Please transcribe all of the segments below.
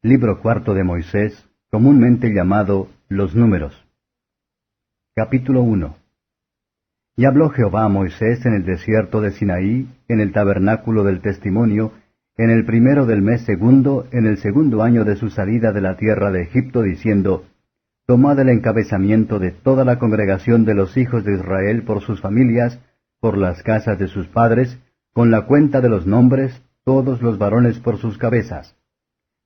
Libro cuarto de Moisés, comúnmente llamado Los Números. Capítulo 1. Y habló Jehová a Moisés en el desierto de Sinaí, en el tabernáculo del testimonio, en el primero del mes segundo, en el segundo año de su salida de la tierra de Egipto, diciendo, Tomad el encabezamiento de toda la congregación de los hijos de Israel por sus familias, por las casas de sus padres, con la cuenta de los nombres, todos los varones por sus cabezas.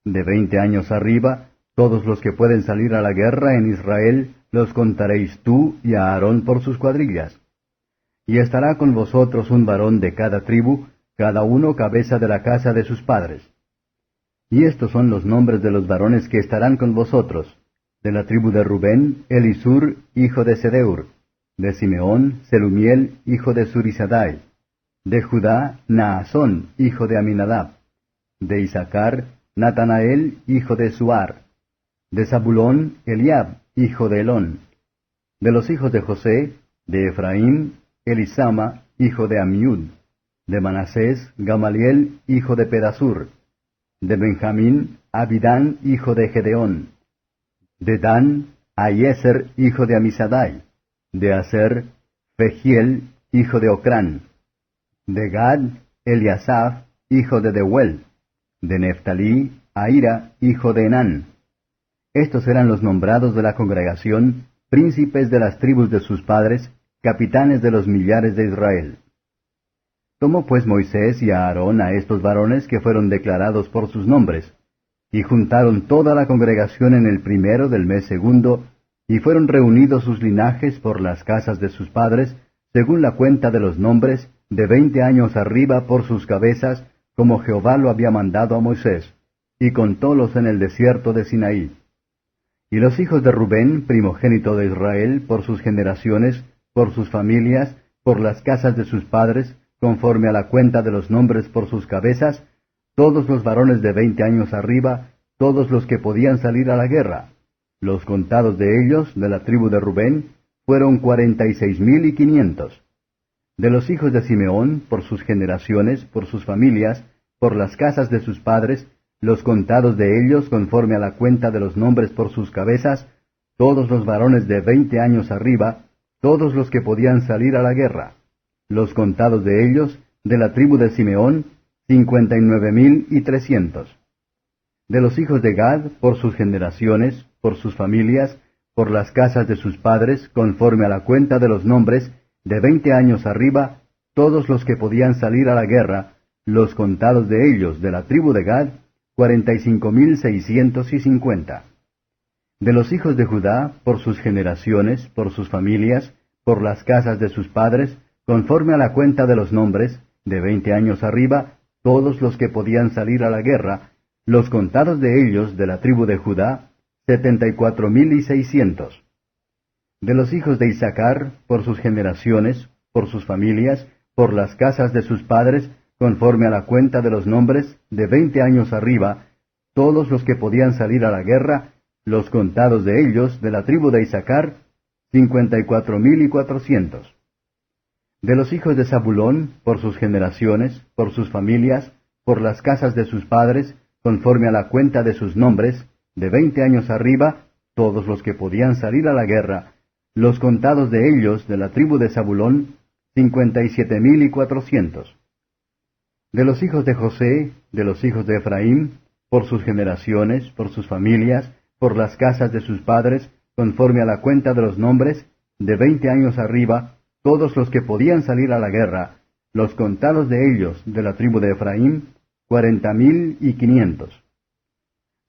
De 20 años arriba, todos los que pueden salir a la guerra en Israel, los contaréis tú y a Aarón por sus cuadrillas. Y estará con vosotros un varón de cada tribu, cada uno cabeza de la casa de sus padres. Y estos son los nombres de los varones que estarán con vosotros. De la tribu de Rubén, Elisur, hijo de Sedeur. De Simeón, Selumiel, hijo de Surisadai. De Judá, Naasón, hijo de Aminadab. De Isaacar, Natanael, hijo de Suar. De Zabulón, Eliab, hijo de Elón. De los hijos de José, de Efraín, Elisama, hijo de Amiud. De Manasés, Gamaliel, hijo de Pedasur. De Benjamín, Abidán, hijo de Gedeón. De Dan, Aieser, hijo de Amisadai. De Aser, Fegiel, hijo de Ocrán. De Gad, Eliasaf, hijo de Deuel. De Neftalí, Ahira, hijo de Enán. Estos eran los nombrados de la congregación, príncipes de las tribus de sus padres, capitanes de los millares de Israel. Tomó pues Moisés y Aarón a estos varones que fueron declarados por sus nombres, y juntaron toda la congregación en el primero del mes segundo, y fueron reunidos sus linajes por las casas de sus padres, según la cuenta de los nombres, de 20 años arriba por sus cabezas, como Jehová lo había mandado a Moisés, y contólos en el desierto de Sinaí. Y los hijos de Rubén, primogénito de Israel, por sus generaciones, por sus familias, por las casas de sus padres, conforme a la cuenta de los nombres por sus cabezas, todos los varones de 20 años arriba, todos los que podían salir a la guerra. Los contados de ellos, de la tribu de Rubén, fueron 46,500. De los hijos de Simeón, por sus generaciones, por sus familias, por las casas de sus padres, los contados de ellos, conforme a la cuenta de los nombres por sus cabezas, todos los varones de 20 años arriba, todos los que podían salir a la guerra. Los contados de ellos, de la tribu de Simeón, 59,300. De los hijos de Gad, por sus generaciones, por sus familias, por las casas de sus padres, conforme a la cuenta de los nombres, de 20 años arriba, todos los que podían salir a la guerra, los contados de ellos, de la tribu de Gad, 45,650. De los hijos de Judá, por sus generaciones, por sus familias, por las casas de sus padres, conforme a la cuenta de los nombres, de 20 años arriba, todos los que podían salir a la guerra, los contados de ellos, de la tribu de Judá, 74,600. De los hijos de Isaacar, por sus generaciones, por sus familias, por las casas de sus padres, conforme a la cuenta de los nombres, de 20 años arriba, todos los que podían salir a la guerra, los contados de ellos, de la tribu de Isaacar, 54,400. De los hijos de Zabulón, por sus generaciones, por sus familias, por las casas de sus padres, conforme a la cuenta de sus nombres, de 20 años arriba, todos los que podían salir a la guerra, los contados de ellos, de la tribu de Zabulón, 57,400. De los hijos de José, de los hijos de Efraín, por sus generaciones, por sus familias, por las casas de sus padres, conforme a la cuenta de los nombres, de 20 años arriba, todos los que podían salir a la guerra, los contados de ellos, de la tribu de Efraín, 40,500.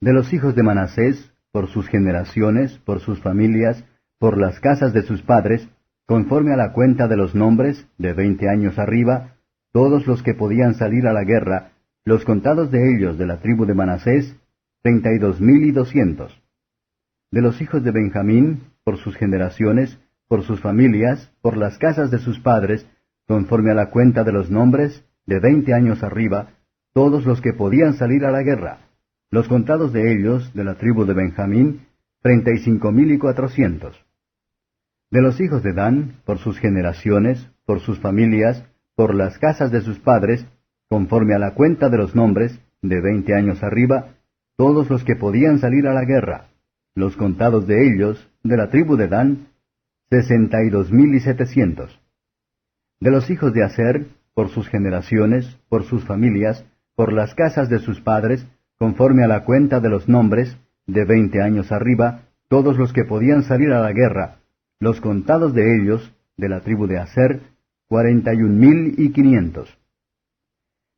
De los hijos de Manasés, por sus generaciones, por sus familias, por las casas de sus padres, conforme a la cuenta de los nombres, de 20 años arriba, todos los que podían salir a la guerra, los contados de ellos, de la tribu de Manasés, 32,200. De los hijos de Benjamín, por sus generaciones, por sus familias, por las casas de sus padres, conforme a la cuenta de los nombres, de 20 años arriba, todos los que podían salir a la guerra, los contados de ellos, de la tribu de Benjamín, 35,400. De los hijos de Dan, por sus generaciones, por sus familias, por las casas de sus padres, conforme a la cuenta de los nombres, de 20 años arriba, todos los que podían salir a la guerra. Los contados de ellos, de la tribu de Dan, 62,700. De los hijos de Aser, por sus generaciones, por sus familias, por las casas de sus padres, conforme a la cuenta de los nombres, de 20 años arriba, todos los que podían salir a la guerra, los contados de ellos, de la tribu de Aser, 41,500.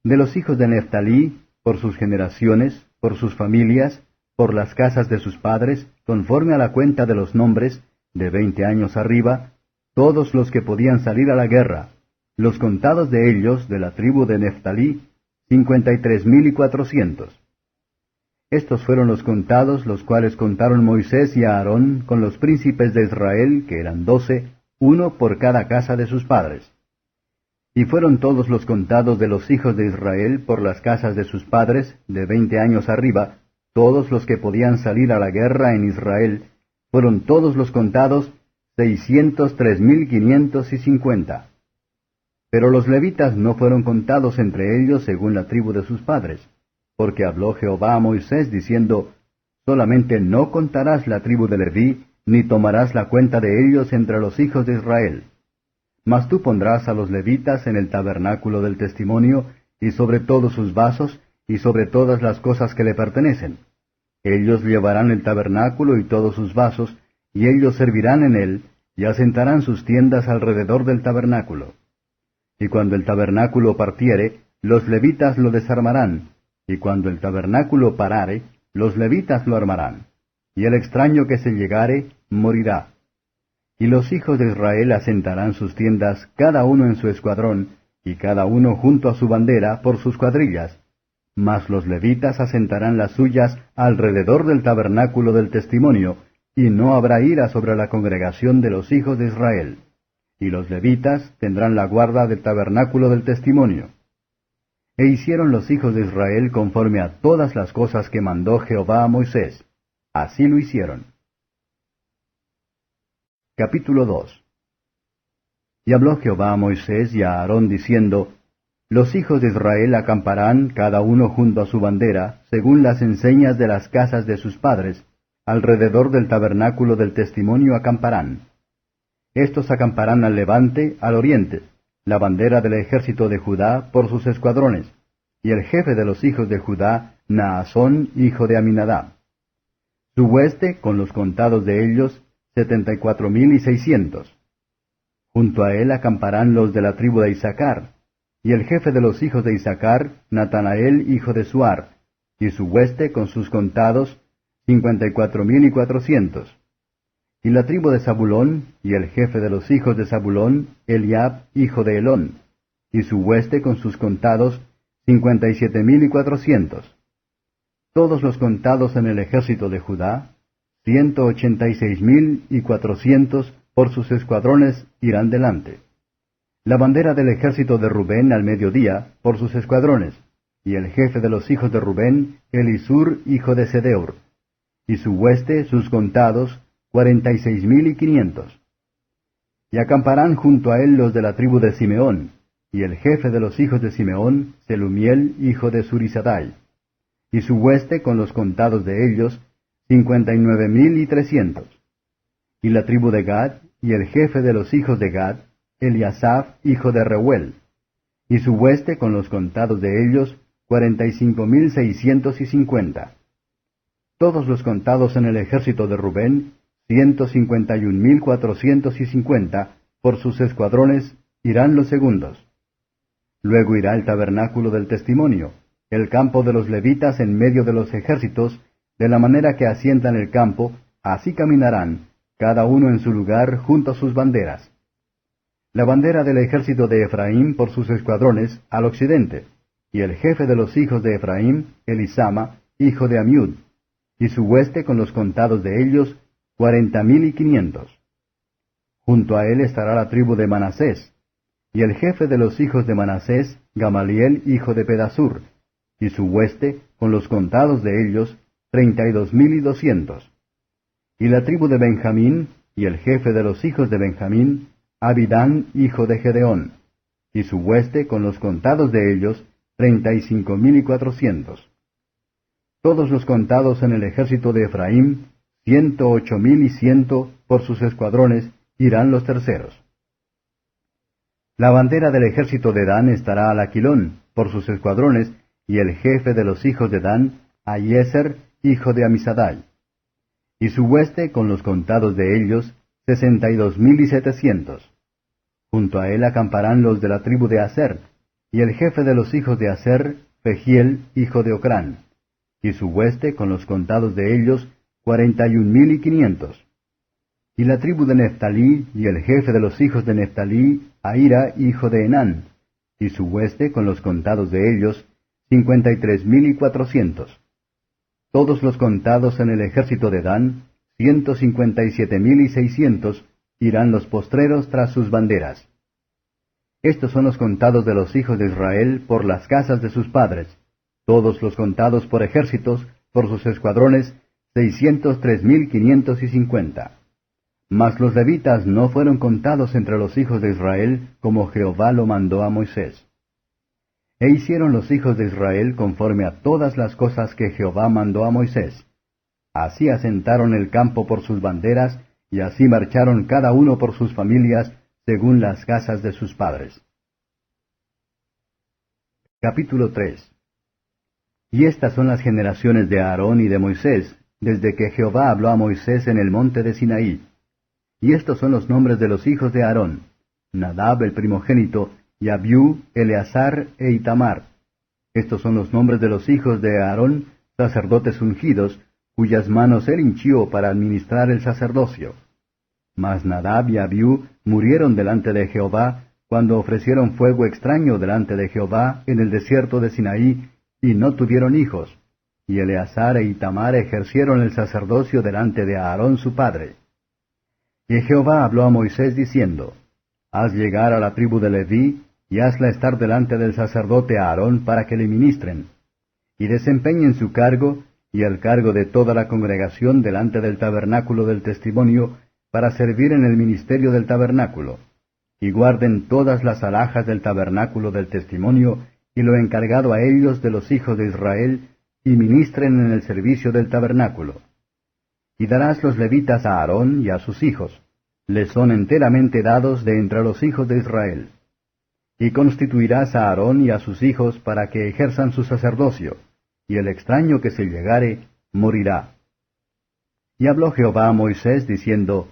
De los hijos de Neftalí, por sus generaciones, por sus familias, por las casas de sus padres, conforme a la cuenta de los nombres, de 20 años arriba, todos los que podían salir a la guerra, los contados de ellos, de la tribu de Neftalí, 53,400. Estos fueron los contados, los cuales contaron Moisés y Aarón con los príncipes de Israel, que eran 12, uno por cada casa de sus padres. Y fueron todos los contados de los hijos de Israel por las casas de sus padres, de 20 años arriba, todos los que podían salir a la guerra en Israel, fueron todos los contados 603,550. Pero los levitas no fueron contados entre ellos según la tribu de sus padres, porque habló Jehová a Moisés diciendo, solamente no contarás la tribu de Leví, ni tomarás la cuenta de ellos entre los hijos de Israel. Mas tú pondrás a los levitas en el tabernáculo del testimonio, y sobre todos sus vasos, y sobre todas las cosas que le pertenecen. Ellos llevarán el tabernáculo y todos sus vasos, y ellos servirán en él, y asentarán sus tiendas alrededor del tabernáculo. Y cuando el tabernáculo partiere, los levitas lo desarmarán, y cuando el tabernáculo parare, los levitas lo armarán, y el extraño que se llegare, morirá. Y los hijos de Israel asentarán sus tiendas cada uno en su escuadrón, y cada uno junto a su bandera por sus cuadrillas, mas los levitas asentarán las suyas alrededor del tabernáculo del testimonio, y no habrá ira sobre la congregación de los hijos de Israel. Y los levitas tendrán la guarda del tabernáculo del testimonio. E hicieron los hijos de Israel conforme a todas las cosas que mandó Jehová a Moisés. Así lo hicieron. Capítulo 2. Y habló Jehová a Moisés y a Aarón diciendo, los hijos de Israel acamparán cada uno junto a su bandera, según las enseñas de las casas de sus padres, alrededor del tabernáculo del testimonio acamparán. Estos acamparán al levante, al oriente, la bandera del ejército de Judá por sus escuadrones, y el jefe de los hijos de Judá, Naasón, hijo de Aminadab. Su hueste, con los contados de ellos, 74,600. Junto a él acamparán los de la tribu de Isaacar, y el jefe de los hijos de Isaacar, Natanael, hijo de Suar, y su hueste con sus contados, 54,400. Y la tribu de Zabulón, y el jefe de los hijos de Zabulón, Eliab, hijo de Elón, y su hueste con sus contados, 57,400. Todos los contados en el ejército de Judá, 186,400 por sus escuadrones irán delante. La bandera del ejército de Rubén al mediodía, por sus escuadrones, y el jefe de los hijos de Rubén, Elisur, hijo de Sedeur, y su hueste, sus contados, 46,500. Y acamparán junto a él los de la tribu de Simeón, y el jefe de los hijos de Simeón, Selumiel, hijo de Surisadai, y su hueste con los contados de ellos, 59,300. Y la tribu de Gad, y el jefe de los hijos de Gad, Eliasaph, hijo de Reuel, y su hueste con los contados de ellos, 45,650. Todos los contados en el ejército de Rubén, 151,450, por sus escuadrones, irán los segundos. Luego irá el tabernáculo del testimonio, el campo de los levitas en medio de los ejércitos, de la manera que asientan el campo, así caminarán, cada uno en su lugar junto a sus banderas. La bandera del ejército de Efraín por sus escuadrones al occidente, y el jefe de los hijos de Efraín, Elisama, hijo de Amiud, y su hueste con los contados de ellos, 40,500. Junto a él estará la tribu de Manasés, y el jefe de los hijos de Manasés, Gamaliel, hijo de Pedasur, y su hueste con los contados de ellos, 32,200. Y la tribu de Benjamín, y el jefe de los hijos de Benjamín, Abidán, hijo de Gedeón, y su hueste con los contados de ellos, 35,400. Todos los contados en el ejército de Efraín, 108,100 por sus escuadrones, irán los terceros. La bandera del ejército de Dan estará al Aquilón, por sus escuadrones, y el jefe de los hijos de Dan, Ahiezer, hijo de Amisadai. Y su hueste, con los contados de ellos, 62,700. Junto a él acamparán los de la tribu de Aser, y el jefe de los hijos de Aser, Fegiel, hijo de Ocrán. Y su hueste, con los contados de ellos, 41,500. Y la tribu de Neftalí, y el jefe de los hijos de Neftalí, Ahira, hijo de Enán. Y su hueste, con los contados de ellos, 53,400. Todos los contados en el ejército de Dan, 157,600, irán los postreros tras sus banderas. Estos son los contados de los hijos de Israel por las casas de sus padres, todos los contados por ejércitos, por sus escuadrones, 603,550. Mas los levitas no fueron contados entre los hijos de Israel, como Jehová lo mandó a Moisés. E hicieron los hijos de Israel conforme a todas las cosas que Jehová mandó a Moisés. Así asentaron el campo por sus banderas, y así marcharon cada uno por sus familias, según las casas de sus padres. Capítulo 3. Y estas son las generaciones de Aarón y de Moisés, desde que Jehová habló a Moisés en el monte de Sinaí. Y estos son los nombres de los hijos de Aarón: Nadab el primogénito, y Abiú, Eleazar e Itamar. Estos son los nombres de los hijos de Aarón, sacerdotes ungidos, cuyas manos él hinchió para administrar el sacerdocio. Mas Nadab y Abiú murieron delante de Jehová, cuando ofrecieron fuego extraño delante de Jehová en el desierto de Sinaí, y no tuvieron hijos. Y Eleazar e Itamar ejercieron el sacerdocio delante de Aarón su padre. Y Jehová habló a Moisés diciendo: Haz llegar a la tribu de Leví, y hazla estar delante del sacerdote Aarón para que le ministren, y desempeñen su cargo, y el cargo de toda la congregación delante del tabernáculo del testimonio, para servir en el ministerio del tabernáculo, y guarden todas las alhajas del tabernáculo del testimonio, y lo encargado a ellos de los hijos de Israel, y ministren en el servicio del tabernáculo. Y darás los levitas a Aarón y a sus hijos, les son enteramente dados de entre los hijos de Israel. Y constituirás a Aarón y a sus hijos para que ejerzan su sacerdocio, y el extraño que se llegare morirá. Y habló Jehová a Moisés diciendo: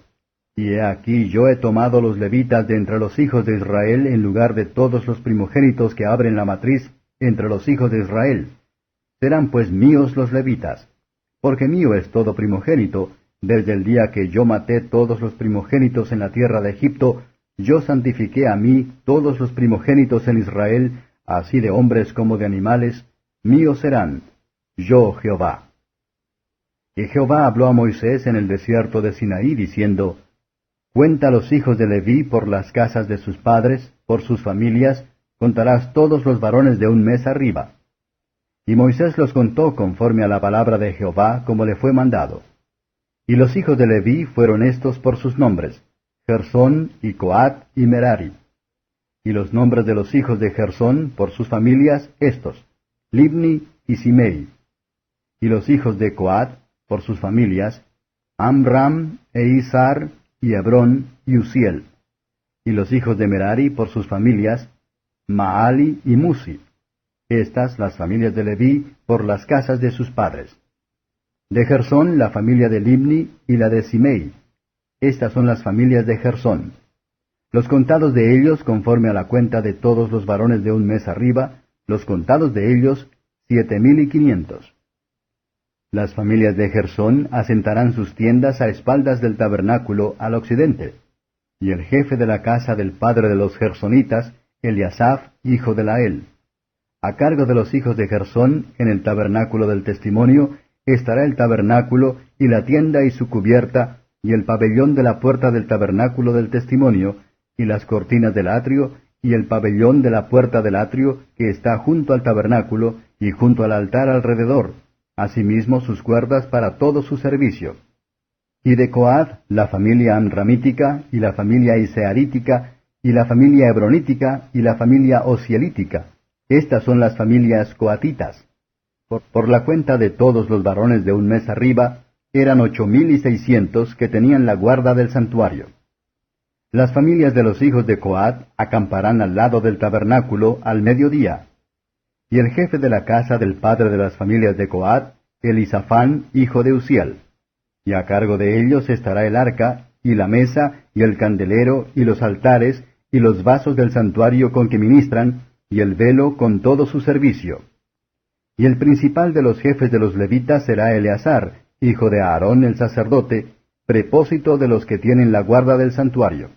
Y he aquí yo he tomado los levitas de entre los hijos de Israel en lugar de todos los primogénitos que abren la matriz entre los hijos de Israel. Serán pues míos los levitas, porque mío es todo primogénito, desde el día que yo maté todos los primogénitos en la tierra de Egipto. Yo santifiqué a mí todos los primogénitos en Israel, así de hombres como de animales, míos serán, yo Jehová. Y Jehová habló a Moisés en el desierto de Sinaí, diciendo: Cuenta los hijos de Leví por las casas de sus padres, por sus familias, contarás todos los varones de un mes arriba. Y Moisés los contó conforme a la palabra de Jehová, como le fue mandado. Y los hijos de Leví fueron estos por sus nombres: Gersón, y Coat, y Merari. Y los nombres de los hijos de Gersón, por sus familias, estos: Libni y Simei. Y los hijos de Coat, por sus familias: Amram, e Izhar, y Hebrón, y Uziel. Y los hijos de Merari, por sus familias: Maali y Musi. Estas las familias de Leví, por las casas de sus padres. De Gersón, la familia de Libni y la de Simei. Estas son las familias de Gersón. Los contados de ellos, conforme a la cuenta de todos los varones de un mes arriba, los contados de ellos, 7,500. Las familias de Gersón asentarán sus tiendas a espaldas del tabernáculo al occidente. Y el jefe de la casa del padre de los gersonitas, Eliasaf, hijo de Lael. A cargo de los hijos de Gersón, en el tabernáculo del testimonio, estará el tabernáculo, y la tienda y su cubierta, y el pabellón de la puerta del tabernáculo del testimonio, y las cortinas del atrio, y el pabellón de la puerta del atrio, que está junto al tabernáculo, y junto al altar alrededor, asimismo sus cuerdas para todo su servicio. Y de Coad, la familia amramítica, y la familia isearítica, y la familia hebronítica, y la familia osielítica. Estas son las familias coatitas. por la cuenta de todos los varones de un mes arriba, eran 8,600 que tenían la guarda del santuario. Las familias de los hijos de Coat acamparán al lado del tabernáculo al mediodía. Y el jefe de la casa del padre de las familias de Coat, Elisafán, hijo de Uziel. Y a cargo de ellos estará el arca, y la mesa, y el candelero, y los altares, y los vasos del santuario con que ministran, y el velo con todo su servicio. Y el principal de los jefes de los levitas será Eleazar, hijo de Aarón el sacerdote, prepósito de los que tienen la guarda del santuario.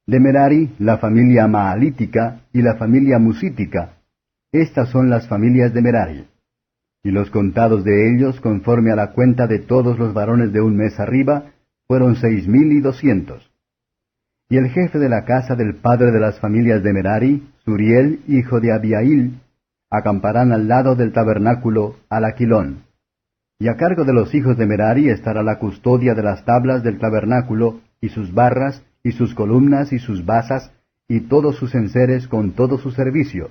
De Merari, la familia Maalítica y la familia Musítica. Estas son las familias de Merari. Y los contados de ellos, conforme a la cuenta de todos los varones de un mes arriba, fueron 6,200. Y el jefe de la casa del padre de las familias de Merari, Suriel, hijo de Abiail, acamparán al lado del tabernáculo al aquilón. Y a cargo de los hijos de Merari estará la custodia de las tablas del tabernáculo, y sus barras, y sus columnas, y sus basas, y todos sus enseres con todo su servicio,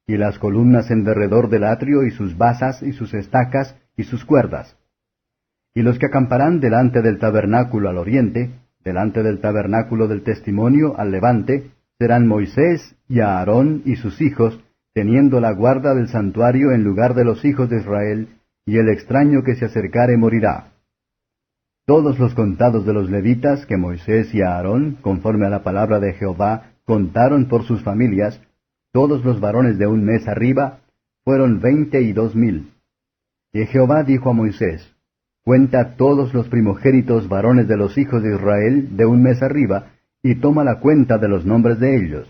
y las columnas en derredor del atrio, y sus basas, y sus estacas, y sus cuerdas. Y los que acamparán delante del tabernáculo al oriente, delante del tabernáculo del testimonio al levante, serán Moisés y Aarón y sus hijos, teniendo la guarda del santuario en lugar de los hijos de Israel, y el extraño que se acercare morirá. Todos los contados de los levitas que Moisés y Aarón, conforme a la palabra de Jehová, contaron por sus familias, todos los varones de un mes arriba, fueron 22,000. Y Jehová dijo a Moisés, cuenta todos los primogénitos varones de los hijos de Israel de un mes arriba, y toma la cuenta de los nombres de ellos.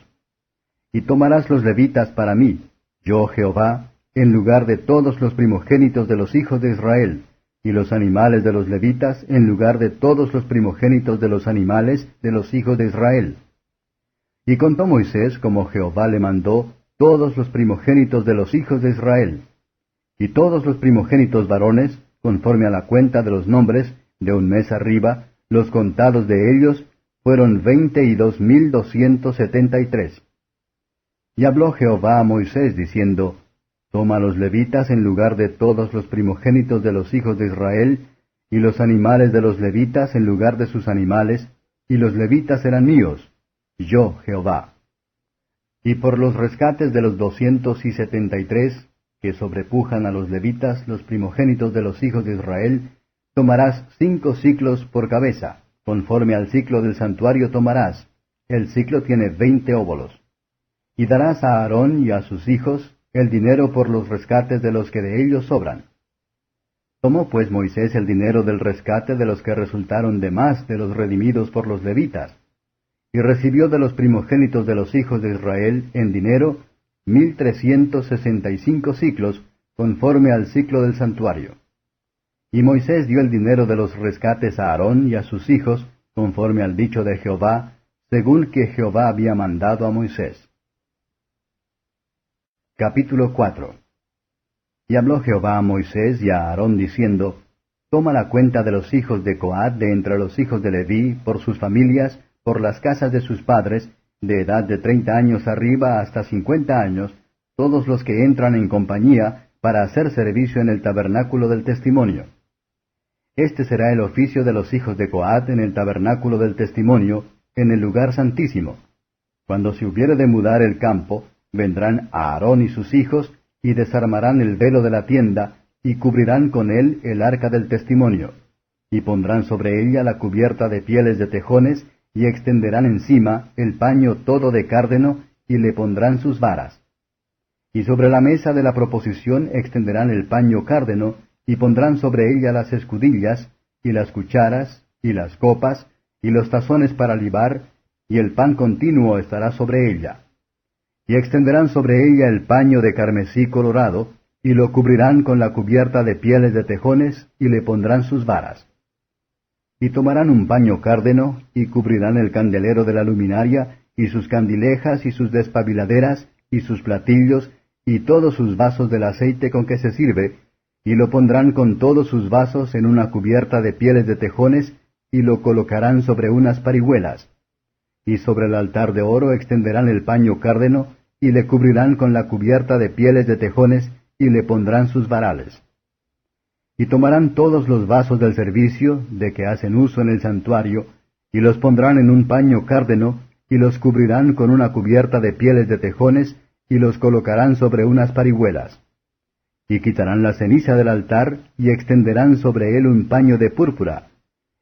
Y tomarás los levitas para mí, yo Jehová, en lugar de todos los primogénitos de los hijos de Israel, y los animales de los levitas en lugar de todos los primogénitos de los animales de los hijos de Israel. Y contó Moisés, como Jehová le mandó, todos los primogénitos de los hijos de Israel. Y todos los primogénitos varones, conforme a la cuenta de los nombres, de un mes arriba, los contados de ellos, fueron 22,273. Y habló Jehová a Moisés, diciendo, toma los levitas en lugar de todos los primogénitos de los hijos de Israel, y los animales de los levitas en lugar de sus animales, y los levitas serán míos, yo Jehová. Y por los rescates de los 273, que sobrepujan a los levitas, los primogénitos de los hijos de Israel, tomarás 5 siclos por cabeza, conforme al siclo del santuario tomarás, el siclo tiene 20 óbolos. Y darás a Aarón y a sus hijos el dinero por los rescates de los que de ellos sobran. Tomó pues Moisés el dinero del rescate de los que resultaron de más de los redimidos por los levitas, y recibió de los primogénitos de los hijos de Israel en dinero 1,365 siclos, conforme al siclo del santuario. Y Moisés dio el dinero de los rescates a Aarón y a sus hijos, conforme al dicho de Jehová, según que Jehová había mandado a Moisés. Capítulo 4. Y habló Jehová a Moisés y a Aarón diciendo, toma la cuenta de los hijos de Coat de entre los hijos de Leví, por sus familias, por las casas de sus padres, de edad de 30 años arriba hasta 50 años, todos los que entran en compañía para hacer servicio en el tabernáculo del testimonio. Este será el oficio de los hijos de Coat en el tabernáculo del testimonio, en el lugar santísimo. Cuando se hubiere de mudar el campo, vendrán Aarón y sus hijos, y desarmarán el velo de la tienda, y cubrirán con él el arca del testimonio, y pondrán sobre ella la cubierta de pieles de tejones, y extenderán encima el paño todo de cárdeno, y le pondrán sus varas. Y sobre la mesa de la proposición extenderán el paño cárdeno, y pondrán sobre ella las escudillas, y las cucharas, y las copas, y los tazones para libar, y el pan continuo estará sobre ella. Y extenderán sobre ella el paño de carmesí colorado, y lo cubrirán con la cubierta de pieles de tejones, y le pondrán sus varas. Y tomarán un paño cárdeno, y cubrirán el candelero de la luminaria, y sus candilejas, y sus despabiladeras, y sus platillos, y todos sus vasos del aceite con que se sirve, y lo pondrán con todos sus vasos en una cubierta de pieles de tejones, y lo colocarán sobre unas parihuelas. Y sobre el altar de oro extenderán el paño cárdeno, y le cubrirán con la cubierta de pieles de tejones, y le pondrán sus varales. Y tomarán todos los vasos del servicio, de que hacen uso en el santuario, y los pondrán en un paño cárdeno, y los cubrirán con una cubierta de pieles de tejones, y los colocarán sobre unas parihuelas. Y quitarán la ceniza del altar, y extenderán sobre él un paño de púrpura,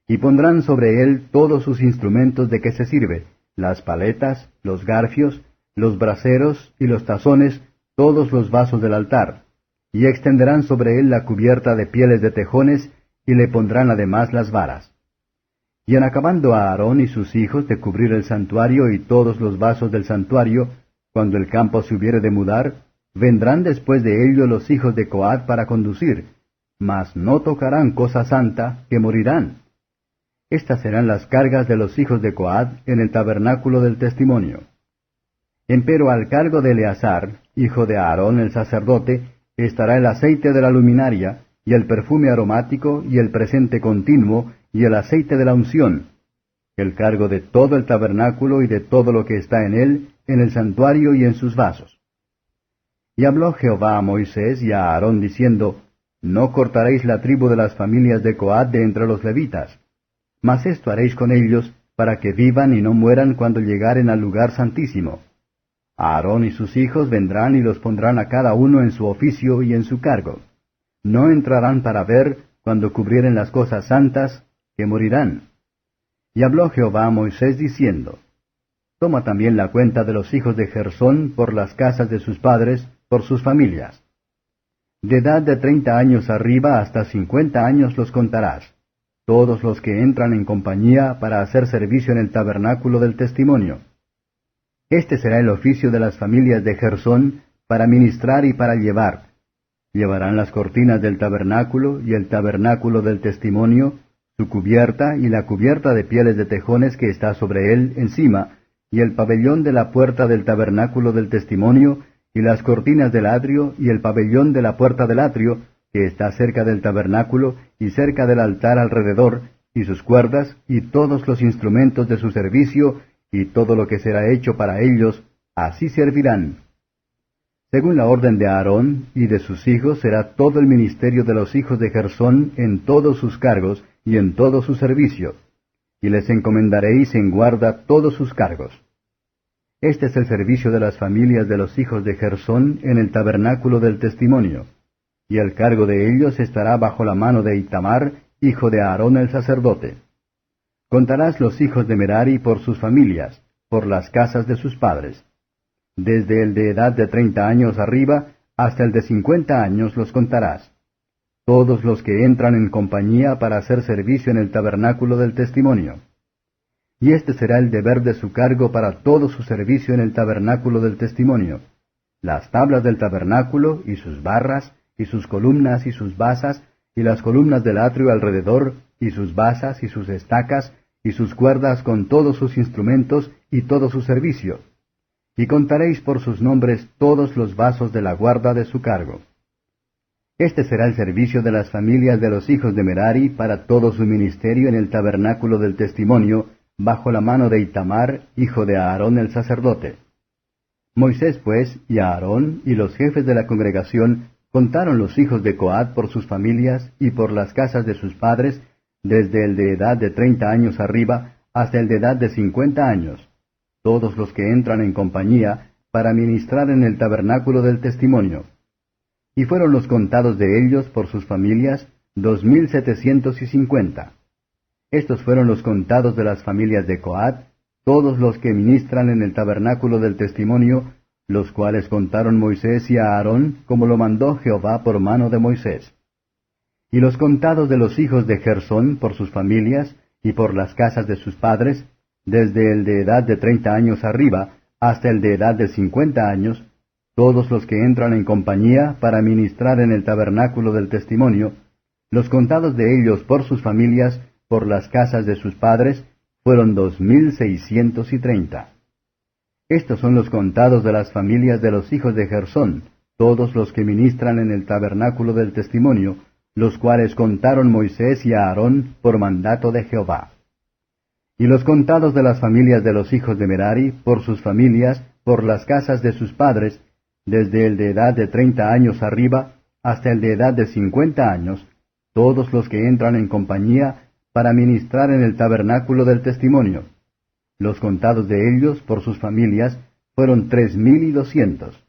y pondrán sobre él todos sus instrumentos de que se sirve, las paletas, los garfios, los braseros y los tazones, todos los vasos del altar, y extenderán sobre él la cubierta de pieles de tejones, y le pondrán además las varas. Y en acabando a Aarón y sus hijos de cubrir el santuario y todos los vasos del santuario, cuando el campo se hubiere de mudar, vendrán después de ello los hijos de Coat para conducir, mas no tocarán cosa santa, que morirán. Estas serán las cargas de los hijos de Coat en el tabernáculo del testimonio. Empero al cargo de Eleazar, hijo de Aarón el sacerdote, estará el aceite de la luminaria, y el perfume aromático, y el presente continuo, y el aceite de la unción, el cargo de todo el tabernáculo y de todo lo que está en él, en el santuario y en sus vasos. Y habló Jehová a Moisés y a Aarón diciendo, No cortaréis la tribu de las familias de Coat de entre los levitas, mas esto haréis con ellos, para que vivan y no mueran cuando llegaren al lugar santísimo. Aarón y sus hijos vendrán y los pondrán a cada uno en su oficio y en su cargo. No entrarán para ver, cuando cubrieren las cosas santas, que morirán. Y habló Jehová a Moisés diciendo, Toma también la cuenta de los hijos de Gersón por las casas de sus padres, por sus familias. De edad de 30 años arriba hasta 50 años los contarás, todos los que entran en compañía para hacer servicio en el tabernáculo del testimonio. Este será el oficio de las familias de Gersón, para ministrar y para llevar. Llevarán las cortinas del tabernáculo y el tabernáculo del testimonio, su cubierta y la cubierta de pieles de tejones que está sobre él encima, y el pabellón de la puerta del tabernáculo del testimonio, y las cortinas del atrio y el pabellón de la puerta del atrio, que está cerca del tabernáculo y cerca del altar alrededor, y sus cuerdas, y todos los instrumentos de su servicio, y todo lo que será hecho para ellos, así servirán. Según la orden de Aarón y de sus hijos será todo el ministerio de los hijos de Gersón en todos sus cargos y en todo su servicio, y les encomendaréis en guarda todos sus cargos. Este es el servicio de las familias de los hijos de Gersón en el tabernáculo del testimonio, y el cargo de ellos estará bajo la mano de Itamar, hijo de Aarón el sacerdote. Contarás los hijos de Merari por sus familias, por las casas de sus padres. Desde el de edad de 30 años arriba hasta el de 50 años los contarás. Todos los que entran en compañía para hacer servicio en el tabernáculo del testimonio. Y este será el deber de su cargo para todo su servicio en el tabernáculo del testimonio: las tablas del tabernáculo, y sus barras, y sus columnas, y sus basas, y las columnas del atrio alrededor, y sus basas, y sus estacas, y sus cuerdas con todos sus instrumentos, y todo su servicio. Y contaréis por sus nombres todos los vasos de la guarda de su cargo. Este será el servicio de las familias de los hijos de Merari para todo su ministerio en el tabernáculo del testimonio, bajo la mano de Itamar, hijo de Aarón el sacerdote. Moisés pues, y Aarón, y los jefes de la congregación, contaron los hijos de Coat por sus familias y por las casas de sus padres, desde el de edad de 30 años arriba hasta el de edad de 50 años, todos los que entran en compañía para ministrar en el tabernáculo del testimonio. Y fueron los contados de ellos por sus familias 2,750. Estos fueron los contados de las familias de Coat, todos los que ministran en el tabernáculo del testimonio, los cuales contaron Moisés y Aarón, como lo mandó Jehová por mano de Moisés. Y los contados de los hijos de Gersón por sus familias y por las casas de sus padres, desde el de edad de 30 años arriba hasta el de edad de 50 años, todos los que entran en compañía para ministrar en el tabernáculo del testimonio, los contados de ellos por sus familias, por las casas de sus padres, fueron 2,630. Estos son los contados de las familias de los hijos de Gersón, todos los que ministran en el tabernáculo del testimonio, los cuales contaron Moisés y Aarón por mandato de Jehová. Y los contados de las familias de los hijos de Merari, por sus familias, por las casas de sus padres, desde el de edad de 30 años arriba hasta el de edad de 50 años, todos los que entran en compañía para ministrar en el tabernáculo del testimonio. Los contados de ellos por sus familias fueron 3,200.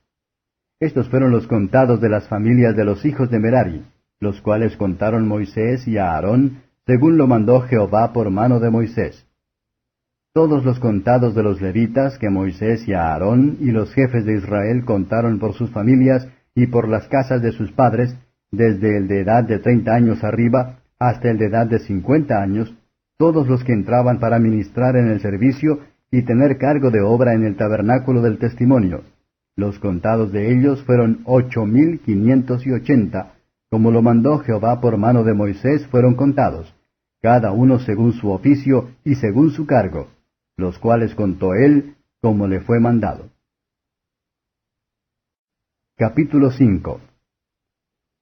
Estos fueron los contados de las familias de los hijos de Merari, los cuales contaron Moisés y Aarón, según lo mandó Jehová por mano de Moisés. Todos los contados de los levitas que Moisés y Aarón y los jefes de Israel contaron por sus familias y por las casas de sus padres, desde el de edad de 30 años arriba hasta el de edad de 50 años, todos los que entraban para ministrar en el servicio y tener cargo de obra en el tabernáculo del testimonio. Los contados de ellos fueron 8,580, como lo mandó Jehová por mano de Moisés fueron contados, cada uno según su oficio y según su cargo, los cuales contó él como le fue mandado. Capítulo 5.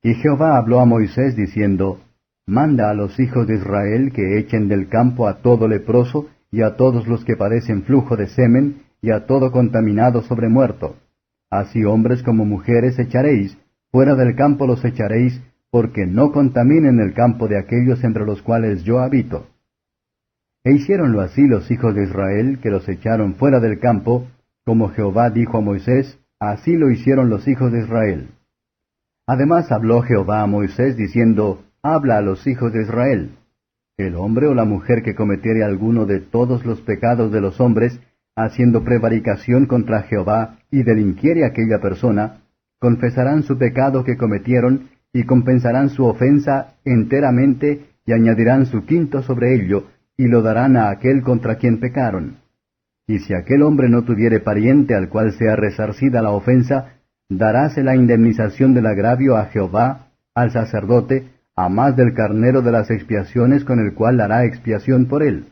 Y Jehová habló a Moisés diciendo, Manda a los hijos de Israel que echen del campo a todo leproso, y a todos los que padecen flujo de semen, y a todo contaminado sobre muerto. Así hombres como mujeres echaréis, fuera del campo los echaréis, porque no contaminen el campo de aquellos entre los cuales yo habito. E hicieronlo así los hijos de Israel, que los echaron fuera del campo, como Jehová dijo a Moisés, así lo hicieron los hijos de Israel. Además habló Jehová a Moisés, diciendo, Habla a los hijos de Israel. El hombre o la mujer que cometiere alguno de todos los pecados de los hombres, haciendo prevaricación contra Jehová, y delinquiere aquella persona, confesarán su pecado que cometieron, y compensarán su ofensa enteramente, y añadirán su quinto sobre ello, y lo darán a aquel contra quien pecaron. Y si aquel hombre no tuviere pariente al cual sea resarcida la ofensa, daráse la indemnización del agravio a Jehová, al sacerdote, a más del carnero de las expiaciones con el cual hará expiación por él.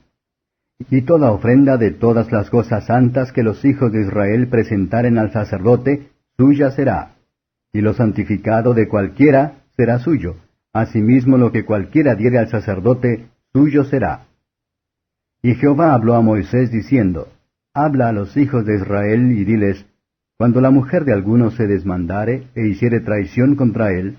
Y toda ofrenda de todas las cosas santas que los hijos de Israel presentaren al sacerdote, suya será. Y lo santificado de cualquiera será suyo. Asimismo lo que cualquiera diere al sacerdote, suyo será. Y Jehová habló a Moisés diciendo, Habla a los hijos de Israel y diles, Cuando la mujer de alguno se desmandare e hiciere traición contra él,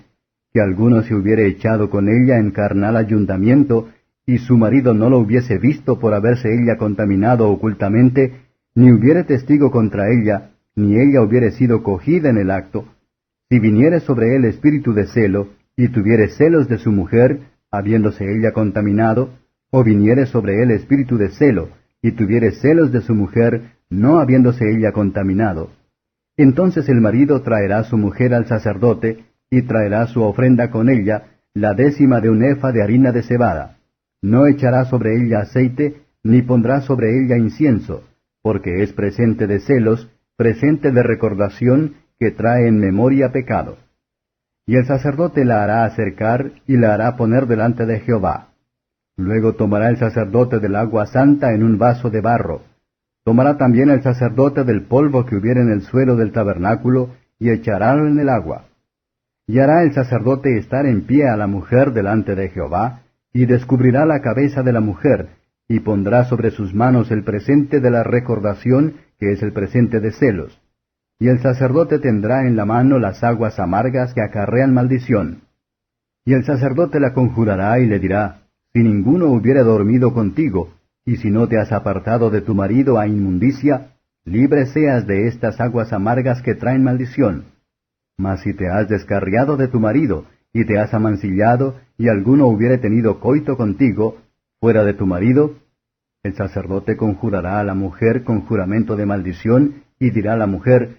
que alguno se hubiere echado con ella en carnal ayuntamiento, y su marido no lo hubiese visto por haberse ella contaminado ocultamente, ni hubiere testigo contra ella, ni ella hubiere sido cogida en el acto, si viniere sobre él espíritu de celo, y tuviere celos de su mujer, habiéndose ella contaminado, o viniere sobre él espíritu de celo, y tuviere celos de su mujer, no habiéndose ella contaminado, entonces el marido traerá a su mujer al sacerdote, y traerá su ofrenda con ella, la 10 de un efa de harina de cebada. No echará sobre ella aceite, ni pondrá sobre ella incienso, porque es presente de celos, presente de recordación, que trae en memoria pecado. Y el sacerdote la hará acercar, y la hará poner delante de Jehová. Luego tomará el sacerdote del agua santa en un vaso de barro. Tomará también el sacerdote del polvo que hubiere en el suelo del tabernáculo, y echarálo en el agua. Y hará el sacerdote estar en pie a la mujer delante de Jehová, y descubrirá la cabeza de la mujer, y pondrá sobre sus manos el presente de la recordación, que es el presente de celos. Y el sacerdote tendrá en la mano las aguas amargas que acarrean maldición. Y el sacerdote la conjurará y le dirá, Si ninguno hubiere dormido contigo, y si no te has apartado de tu marido a inmundicia, libre seas de estas aguas amargas que traen maldición. Mas si te has descarriado de tu marido, y te has amancillado, y alguno hubiere tenido coito contigo, fuera de tu marido, el sacerdote conjurará a la mujer con juramento de maldición, y dirá a la mujer,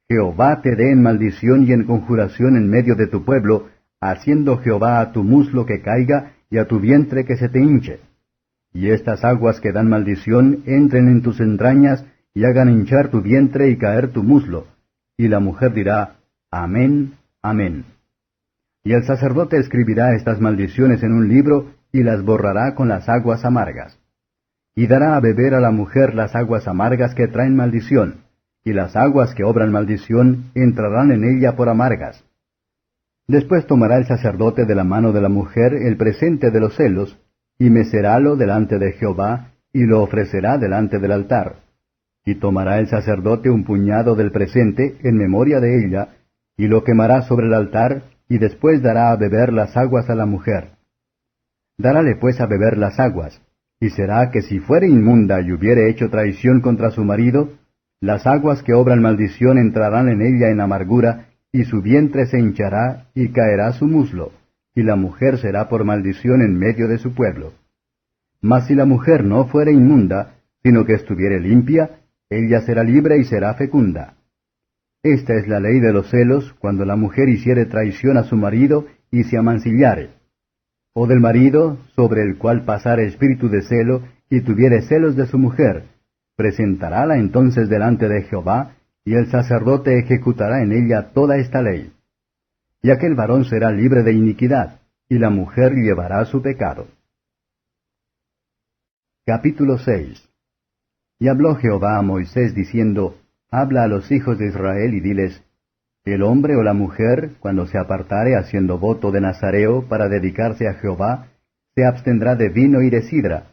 Jehová te dé en maldición y en conjuración en medio de tu pueblo, haciendo Jehová a tu muslo que caiga, y a tu vientre que se te hinche. Y estas aguas que dan maldición entren en tus entrañas, y hagan hinchar tu vientre y caer tu muslo. Y la mujer dirá, Amén, amén. Y el sacerdote escribirá estas maldiciones en un libro, y las borrará con las aguas amargas. Y dará a beber a la mujer las aguas amargas que traen maldición, y las aguas que obran maldición entrarán en ella por amargas. Después tomará el sacerdote de la mano de la mujer el presente de los celos, y mecerálo delante de Jehová, y lo ofrecerá delante del altar. Y tomará el sacerdote un puñado del presente en memoria de ella, y lo quemará sobre el altar, y después dará a beber las aguas a la mujer. Darále pues a beber las aguas, y será que si fuere inmunda y hubiere hecho traición contra su marido, las aguas que obran maldición entrarán en ella en amargura, y su vientre se hinchará, y caerá su muslo, y la mujer será por maldición en medio de su pueblo. Mas si la mujer no fuere inmunda, sino que estuviere limpia, ella será libre y será fecunda. Esta es la ley de los celos, cuando la mujer hiciere traición a su marido y se amancillare. O del marido, sobre el cual pasare espíritu de celo, y tuviere celos de su mujer, presentarála entonces delante de Jehová, y el sacerdote ejecutará en ella toda esta ley. Y aquel varón será libre de iniquidad, y la mujer llevará su pecado. Capítulo 6. Y habló Jehová a Moisés diciendo, Habla a los hijos de Israel y diles, El hombre o la mujer, cuando se apartare haciendo voto de Nazareo para dedicarse a Jehová, se abstendrá de vino y de sidra.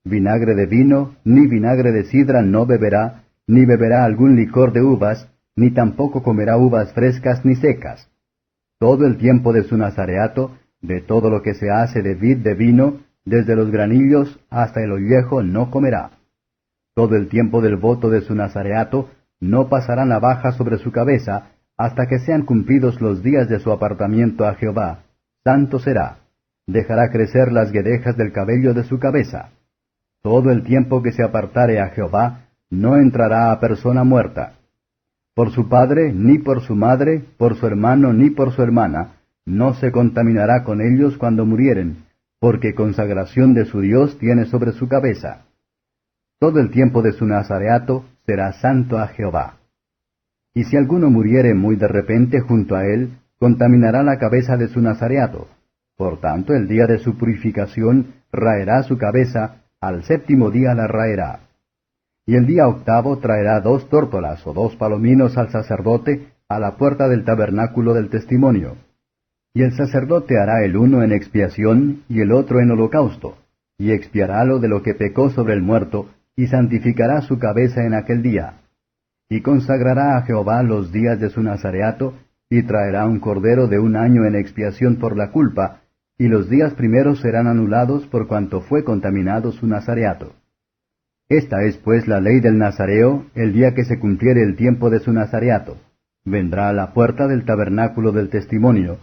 Vinagre de vino, ni vinagre de sidra no beberá, ni beberá algún licor de uvas, ni tampoco comerá uvas frescas ni secas. Todo el tiempo de su nazareato, de todo lo que se hace de vid de vino, desde los granillos hasta el ollejo no comerá. Todo el tiempo del voto de su nazareato, no pasará navaja sobre su cabeza, hasta que sean cumplidos los días de su apartamiento a Jehová. Santo será. Dejará crecer las guedejas del cabello de su cabeza. Todo el tiempo que se apartare a Jehová, no entrará a persona muerta. Por su padre, ni por su madre, por su hermano, ni por su hermana, no se contaminará con ellos cuando murieren, porque consagración de su Dios tiene sobre su cabeza. Todo el tiempo de su nazareato será santo a Jehová. Y si alguno muriere muy de repente junto a él, contaminará la cabeza de su nazareato. Por tanto, el día de su purificación raerá su cabeza, al séptimo día la raerá. Y el día octavo traerá 2 tórtolas o 2 palominos al sacerdote a la puerta del tabernáculo del testimonio. Y el sacerdote hará el uno en expiación y el otro en holocausto, y expiarálo de lo que pecó sobre el muerto, y santificará su cabeza en aquel día. Y consagrará a Jehová los días de su nazareato, y traerá un cordero de 1 año en expiación por la culpa, y los días primeros serán anulados por cuanto fue contaminado su nazareato. Esta es pues la ley del nazareo, el día que se cumpliere el tiempo de su nazareato. Vendrá a la puerta del tabernáculo del testimonio,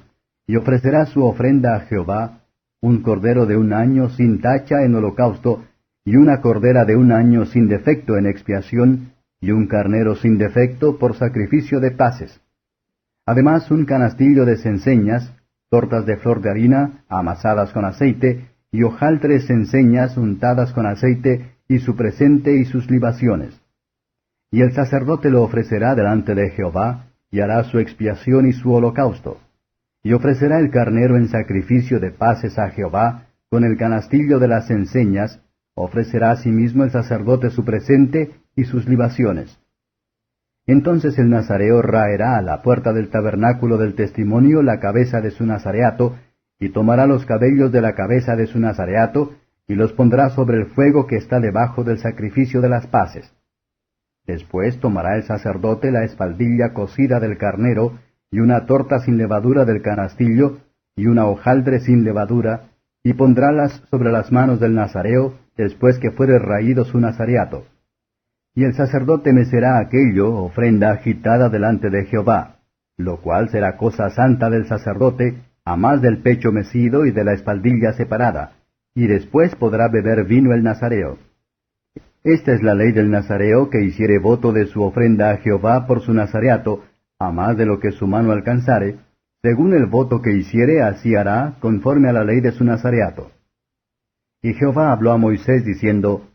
y ofrecerá su ofrenda a Jehová, un cordero de 1 año sin tacha en holocausto, y una cordera de 1 año sin defecto en expiación, y un carnero sin defecto por sacrificio de paces. Además un canastillo de cenceñas, tortas de flor de harina, amasadas con aceite, y hojaldres cenceñas untadas con aceite, y su presente y sus libaciones. Y el sacerdote lo ofrecerá delante de Jehová, y hará su expiación y su holocausto. Y ofrecerá el carnero en sacrificio de paces a Jehová, con el canastillo de las enseñas, ofrecerá asimismo el sacerdote su presente y sus libaciones. Entonces el nazareo raerá a la puerta del tabernáculo del testimonio la cabeza de su nazareato, y tomará los cabellos de la cabeza de su nazareato, y los pondrá sobre el fuego que está debajo del sacrificio de las paces. Después tomará el sacerdote la espaldilla cocida del carnero, y una torta sin levadura del canastillo, y una hojaldre sin levadura, y pondrálas sobre las manos del nazareo, después que fuere raído su nazareato. Y el sacerdote mecerá aquello, ofrenda agitada delante de Jehová, lo cual será cosa santa del sacerdote, a más del pecho mecido y de la espaldilla separada, y después podrá beber vino el nazareo. Esta es la ley del nazareo que hiciere voto de su ofrenda a Jehová por su nazareato, a más de lo que su mano alcanzare, según el voto que hiciere, así hará, conforme a la ley de su nazareato. Y Jehová habló a Moisés diciendo,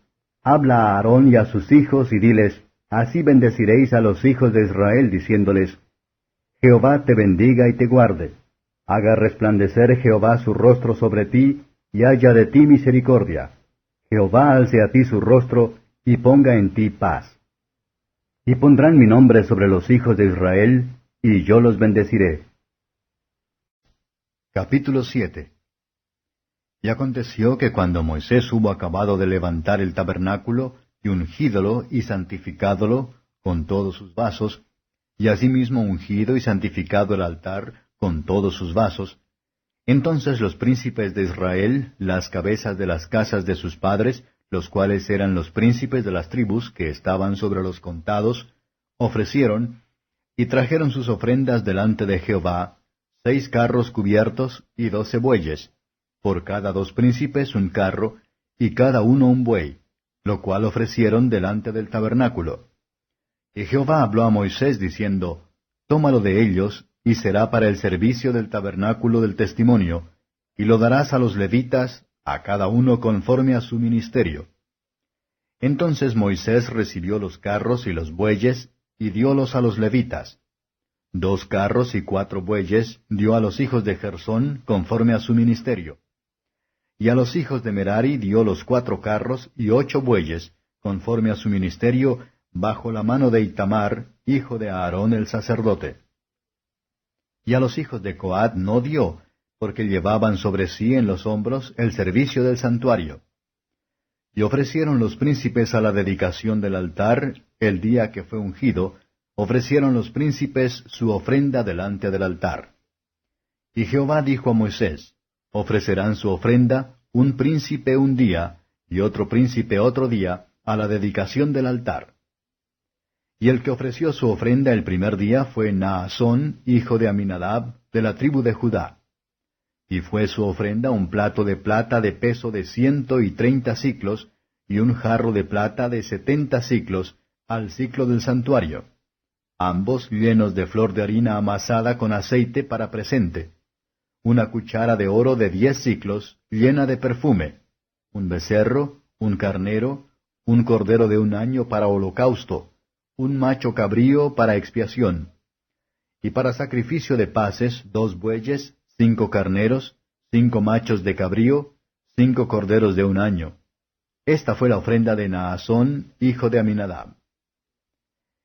Habla a Aarón y a sus hijos, y diles, Así bendeciréis a los hijos de Israel, diciéndoles, Jehová te bendiga y te guarde. Haga resplandecer Jehová su rostro sobre ti, y haya de ti misericordia. Jehová alce a ti su rostro, y ponga en ti paz. Y pondrán mi nombre sobre los hijos de Israel, y yo los bendeciré. Capítulo 7. Y aconteció que cuando Moisés hubo acabado de levantar el tabernáculo, y ungídolo y santificádolo con todos sus vasos, y asimismo ungido y santificado el altar con todos sus vasos, entonces los príncipes de Israel, las cabezas de las casas de sus padres, los cuales eran los príncipes de las tribus que estaban sobre los contados, ofrecieron y trajeron sus ofrendas delante de Jehová, 6 carros cubiertos y 12 bueyes, por cada 2 príncipes un carro, y cada uno un buey, lo cual ofrecieron delante del tabernáculo. Y Jehová habló a Moisés diciendo, Tómalo de ellos, y será para el servicio del tabernáculo del testimonio, y lo darás a los levitas, a cada uno conforme a su ministerio. Entonces Moisés recibió los carros y los bueyes, y diólos a los levitas. 2 carros y 4 bueyes dio a los hijos de Gersón conforme a su ministerio. Y a los hijos de Merari dio los 4 carros y 8 bueyes, conforme a su ministerio, bajo la mano de Itamar, hijo de Aarón el sacerdote. Y a los hijos de Coat no dio, porque llevaban sobre sí en los hombros el servicio del santuario. Y ofrecieron los príncipes a la dedicación del altar, el día que fue ungido, ofrecieron los príncipes su ofrenda delante del altar. Y Jehová dijo a Moisés, Ofrecerán su ofrenda un príncipe un día, y otro príncipe otro día, a la dedicación del altar. Y el que ofreció su ofrenda el primer día fue Naasón, hijo de Aminadab, de la tribu de Judá. Y fue su ofrenda un plato de plata de peso de 130 siclos, y un jarro de plata de 70 siclos, al siclo del santuario, ambos llenos de flor de harina amasada con aceite para presente, una cuchara de oro de 10 siclos, llena de perfume, un becerro, un carnero, un cordero de un año para holocausto, un macho cabrío para expiación, y para sacrificio de paces 2 bueyes, 5 carneros, 5 machos de cabrío, 5 corderos de un año. Esta fue la ofrenda de Naasón, hijo de Aminadab.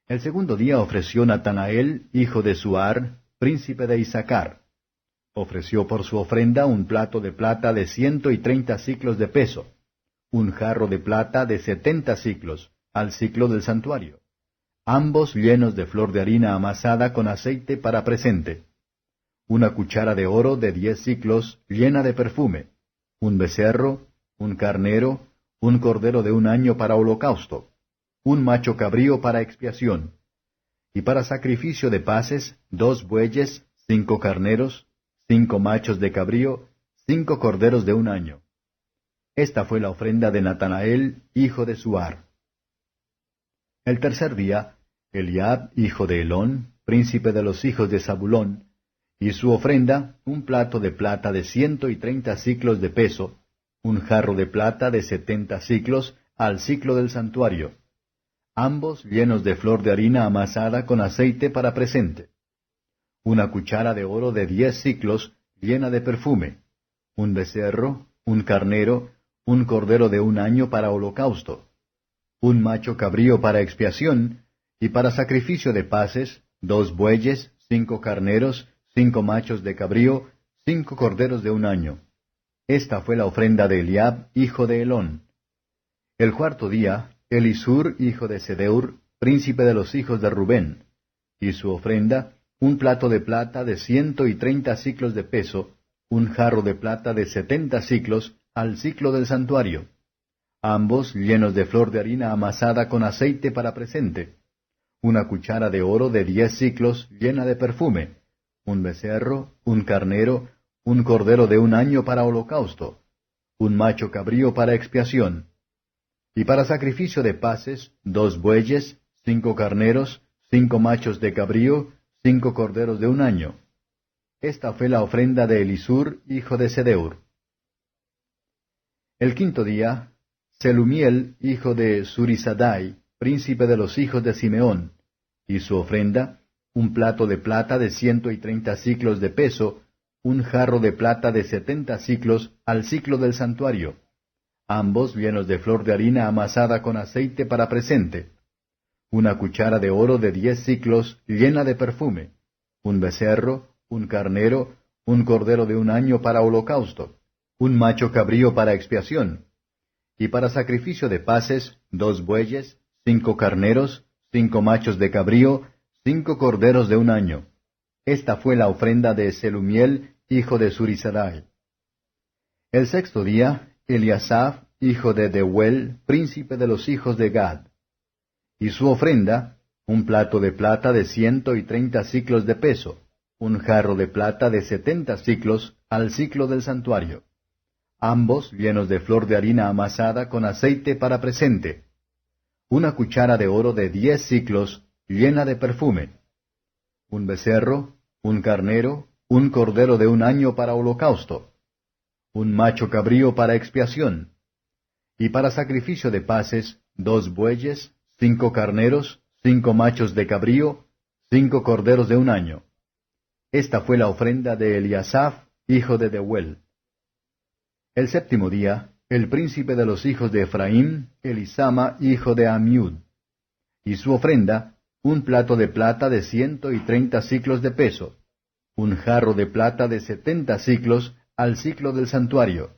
El segundo día ofreció Natanael, hijo de Suar, príncipe de Isaacar. Ofreció por su ofrenda un plato de plata de 130 siclos de peso, un jarro de plata de 70 siclos, al siclo del santuario, ambos llenos de flor de harina amasada con aceite para presente, una cuchara de oro de 10 siclos, llena de perfume, un becerro, un carnero, un cordero de un año para holocausto, un macho cabrío para expiación, y para sacrificio de paces 2 bueyes, 5 carneros, 5 machos de cabrío, 5 corderos de un año. Esta fue la ofrenda de Natanael, hijo de Suar. El tercer día, Eliab, hijo de Helón, príncipe de los hijos de Zabulón, y su ofrenda, un plato de plata de 130 siclos de peso, un jarro de plata de 70 siclos, al siclo del santuario, ambos llenos de flor de harina amasada con aceite para presente, una cuchara de oro de 10 siclos, llena de perfume, un becerro, un carnero, un cordero de un año para holocausto, un macho cabrío para expiación, y para sacrificio de paces, 2 bueyes, 5 carneros, 5 machos de cabrío, 5 corderos de un año. Esta fue la ofrenda de Eliab, hijo de Helón. El cuarto día, Elisur, hijo de Sedeur, príncipe de los hijos de Rubén, y su ofrenda, un plato de plata de 130 siclos de peso, un jarro de plata de 70 siclos, al siclo del santuario, ambos llenos de flor de harina amasada con aceite para presente, una cuchara de oro de 10 siclos, llena de perfume, un becerro, un carnero, un cordero de un año para holocausto, un macho cabrío para expiación, y para sacrificio de paces, 2 bueyes, 5 carneros, 5 machos de cabrío, 5 corderos de un año. Esta fue la ofrenda de Elisur, hijo de Sedeur. El quinto día, Selumiel, hijo de Surisadai, príncipe de los hijos de Simeón, y su ofrenda, un plato de plata de 130 siclos de peso, un jarro de plata de 70 siclos, al siclo del santuario, ambos llenos de flor de harina amasada con aceite para presente, una cuchara de oro de 10 siclos, llena de perfume, un becerro, un carnero, un cordero de un año para holocausto, un macho cabrío para expiación, Y para sacrificio de paces, 2 bueyes, 5 carneros, 5 machos de cabrío, 5 corderos de un año. Esta fue la ofrenda de Selumiel, hijo de Zurisadai. El sexto día, Eliasaph, hijo de Deuel, príncipe de los hijos de Gad. Y su ofrenda, un plato de plata de 130 siclos de peso, un jarro de plata de 70 siclos al siclo del santuario, ambos llenos de flor de harina amasada con aceite para presente, una cuchara de oro de 10 siclos llena de perfume, un becerro, un carnero, un cordero de un año para holocausto, un macho cabrío para expiación, y para sacrificio de paces, 2 bueyes, 5 carneros, 5 machos de cabrío, 5 corderos de un año. Esta fue la ofrenda de Eliasaph, hijo de Deuel. El séptimo día, el príncipe de los hijos de Efraín, Elisama, hijo de Amiud. Y su ofrenda, un plato de plata de 130 siclos de peso, un jarro de plata de 70 siclos al siclo del santuario,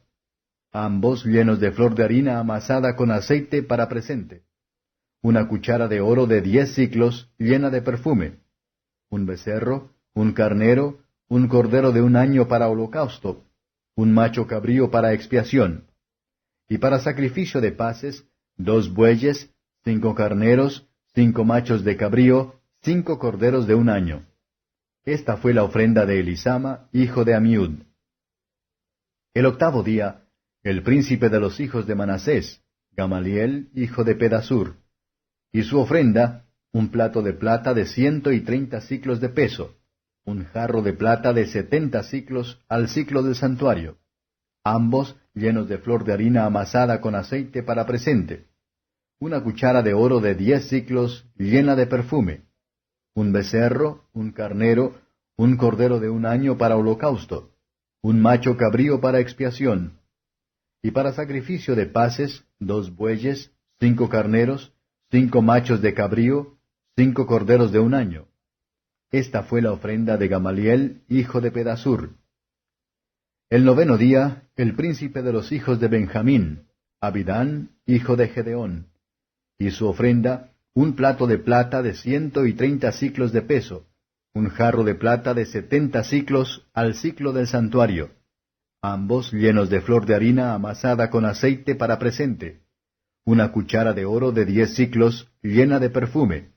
ambos llenos de flor de harina amasada con aceite para presente, una cuchara de oro de 10 siclos llena de perfume, un becerro, un carnero, un cordero de un año para holocausto, un macho cabrío para expiación, y para sacrificio de paces, 2 bueyes, 5 carneros, 5 machos de cabrío, 5 corderos de un año. Esta fue la ofrenda de Elisama, hijo de Amiud. El octavo día, el príncipe de los hijos de Manasés, Gamaliel, hijo de Pedasur, y su ofrenda, un plato de plata de 130 siclos de peso, un jarro de plata de 70 siclos al siclo del santuario, ambos llenos de flor de harina amasada con aceite para presente, una cuchara de oro de 10 siclos llena de perfume, un becerro, un carnero, un cordero de un año para holocausto, un macho cabrío para expiación, y para sacrificio de paces, 2 bueyes, 5 carneros, 5 machos de cabrío, 5 corderos de un año. Esta fue la ofrenda de Gamaliel, hijo de Pedasur. El noveno día, el príncipe de los hijos de Benjamín, Abidán, hijo de Gedeón, y su ofrenda, un plato de plata de 130 siclos de peso, un jarro de plata de 70 siclos al siclo del santuario, ambos llenos de flor de harina amasada con aceite para presente, una cuchara de oro de 10 siclos llena de perfume,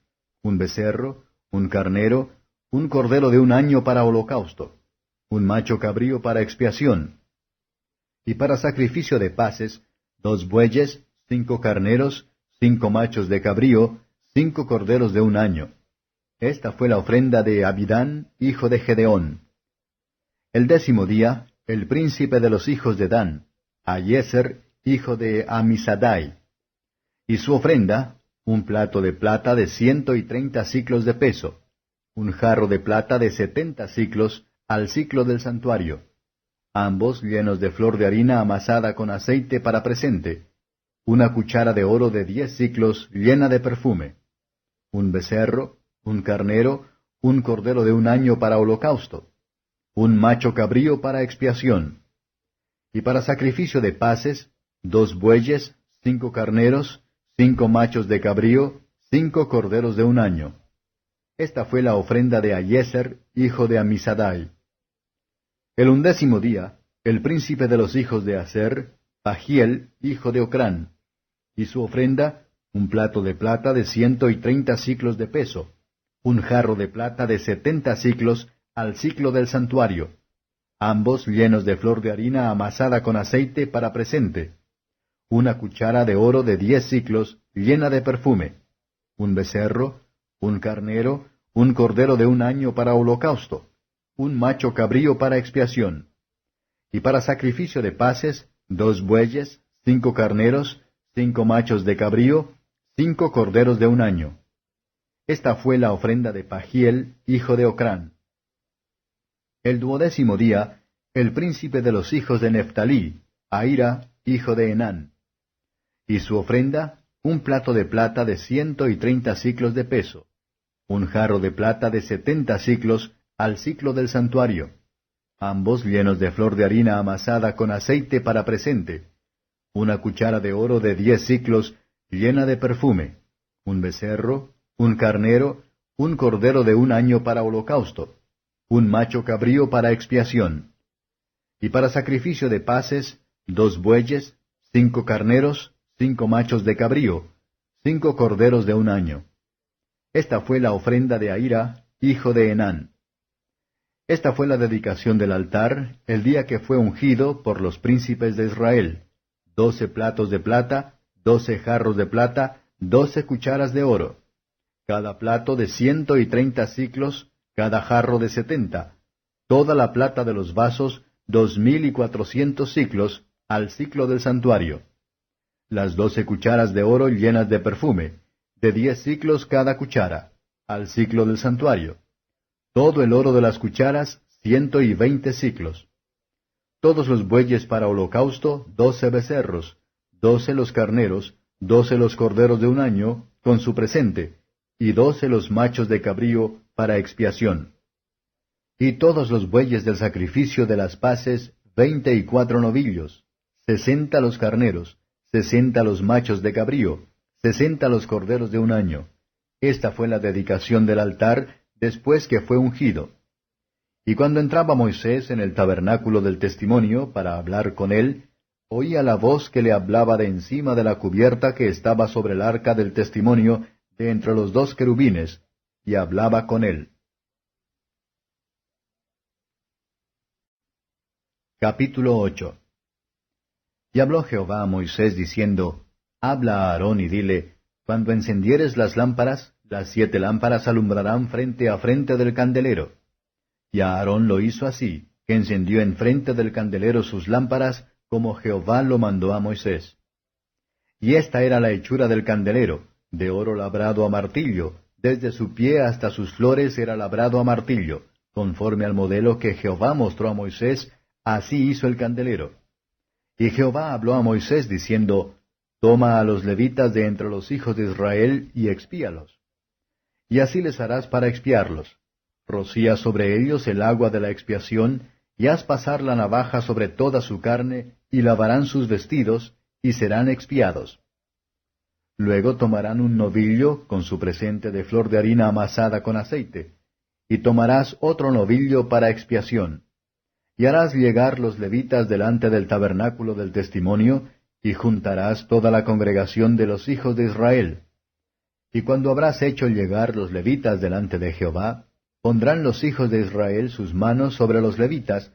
un becerro, un carnero, un cordero de un año para holocausto, un macho cabrío para expiación, y para sacrificio de paces, 2 bueyes, 5 carneros, 5 machos de cabrío, 5 corderos de un año. Esta fue la ofrenda de Abidán, hijo de Gedeón. El décimo día, el príncipe de los hijos de Dan, Ayeser, hijo de Amisadai, y su ofrenda, un plato de plata de 130 siclos de peso, un jarro de plata de 70 siclos al siclo del santuario, ambos llenos de flor de harina amasada con aceite para presente, una cuchara de oro de 10 siclos llena de perfume, un becerro, un carnero, un cordero de un año para holocausto, un macho cabrío para expiación, y para sacrificio de paces, 2 bueyes, 5 carneros, 5 machos de cabrío, 5 corderos de un año. Esta fue la ofrenda de Ayeser, hijo de Amisadai. El 11º día, el príncipe de los hijos de Aser, Pagiel, hijo de Ocrán, y su ofrenda, un plato de plata de 130 siclos de peso, un jarro de plata de 70 siclos al siclo del santuario, ambos llenos de flor de harina amasada con aceite para presente, una cuchara de oro de 10 siclos llena de perfume, un becerro, un carnero, un cordero de un año para holocausto, un macho cabrío para expiación, y para sacrificio de paces, 2 bueyes, 5 carneros, 5 machos de cabrío, 5 corderos de un año. Esta fue la ofrenda de Pagiel, hijo de Ocrán. El 12º día, el príncipe de los hijos de Neftalí, Ahira, hijo de Enán, y su ofrenda, un plato de plata de 130 siclos de peso, un jarro de plata de 70 siclos al siclo del santuario, ambos llenos de flor de harina amasada con aceite para presente, una cuchara de oro de 10 siclos llena de perfume, un becerro, un carnero, un cordero de 1 año para holocausto, un macho cabrío para expiación. Y para sacrificio de paces, 2 bueyes, 5 carneros, 5 machos de cabrío, 5 corderos de 1 año. Esta fue la ofrenda de Ahira, hijo de Enán. Esta fue la dedicación del altar, el día que fue ungido por los príncipes de Israel: 12 platos de plata, 12 jarros de plata, 12 cucharas de oro, cada plato de 130 siclos, cada jarro de 70, toda la plata de los vasos, 2400 siclos, al siclo del santuario. Las 12 cucharas de oro llenas de perfume, de 10 siclos cada cuchara, al siclo del santuario. Todo el oro de las cucharas, 120 siclos. Todos los bueyes para holocausto, 12 becerros, 12 los carneros, 12 los corderos de 1 año, con su presente, y 12 los machos de cabrío para expiación. Y todos los bueyes del sacrificio de las paces, 24 novillos, 60 los carneros, 60 los machos de cabrío, 60 los corderos de 1 año. Esta fue la dedicación del altar después que fue ungido. Y cuando entraba Moisés en el tabernáculo del testimonio para hablar con él, oía la voz que le hablaba de encima de la cubierta que estaba sobre el arca del testimonio de entre los 2 querubines, y hablaba con él. Capítulo 8. Y habló Jehová a Moisés diciendo, Habla a Aarón y dile, cuando encendieres las lámparas, las 7 lámparas alumbrarán frente a frente del candelero. Y Aarón lo hizo así, que encendió enfrente del candelero sus lámparas, como Jehová lo mandó a Moisés. Y esta era la hechura del candelero, de oro labrado a martillo, desde su pie hasta sus flores era labrado a martillo, conforme al modelo que Jehová mostró a Moisés, así hizo el candelero. Y Jehová habló a Moisés diciendo, Toma a los levitas de entre los hijos de Israel y expíalos. Y así les harás para expiarlos. Rocía sobre ellos el agua de la expiación, y haz pasar la navaja sobre toda su carne, y lavarán sus vestidos, y serán expiados. Luego tomarán un novillo con su presente de flor de harina amasada con aceite, y tomarás otro novillo para expiación. Y harás llegar los levitas delante del tabernáculo del testimonio, y juntarás toda la congregación de los hijos de Israel. Y cuando habrás hecho llegar los levitas delante de Jehová, pondrán los hijos de Israel sus manos sobre los levitas,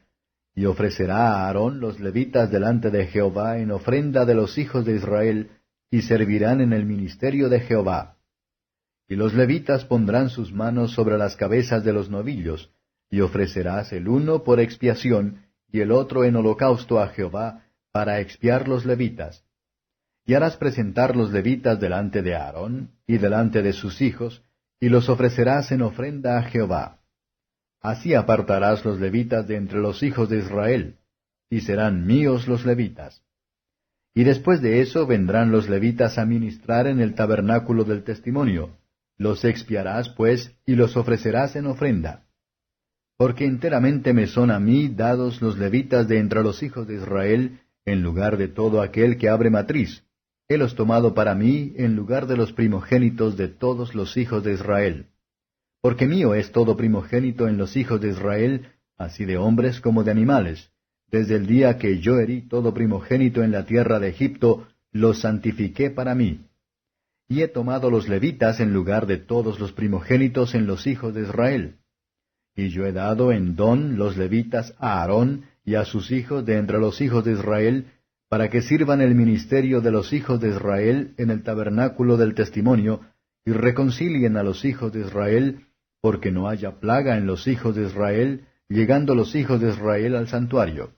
y ofrecerá a Aarón los levitas delante de Jehová en ofrenda de los hijos de Israel, y servirán en el ministerio de Jehová. Y los levitas pondrán sus manos sobre las cabezas de los novillos, y ofrecerás el uno por expiación, y el otro en holocausto a Jehová, para expiar los levitas. Y harás presentar los levitas delante de Aarón, y delante de sus hijos, y los ofrecerás en ofrenda a Jehová. Así apartarás los levitas de entre los hijos de Israel, y serán míos los levitas. Y después de eso vendrán los levitas a ministrar en el tabernáculo del testimonio. Los expiarás, pues, y los ofrecerás en ofrenda. Porque enteramente me son a mí dados los levitas de entre los hijos de Israel, en lugar de todo aquel que abre matriz. Helos tomado para mí en lugar de los primogénitos de todos los hijos de Israel. Porque mío es todo primogénito en los hijos de Israel, así de hombres como de animales. Desde el día que yo herí todo primogénito en la tierra de Egipto, los santifiqué para mí. Y he tomado los levitas en lugar de todos los primogénitos en los hijos de Israel. Y yo he dado en don los levitas a Aarón y a sus hijos de entre los hijos de Israel, para que sirvan el ministerio de los hijos de Israel en el tabernáculo del testimonio, y reconcilien a los hijos de Israel, porque no haya plaga en los hijos de Israel, llegando los hijos de Israel al santuario.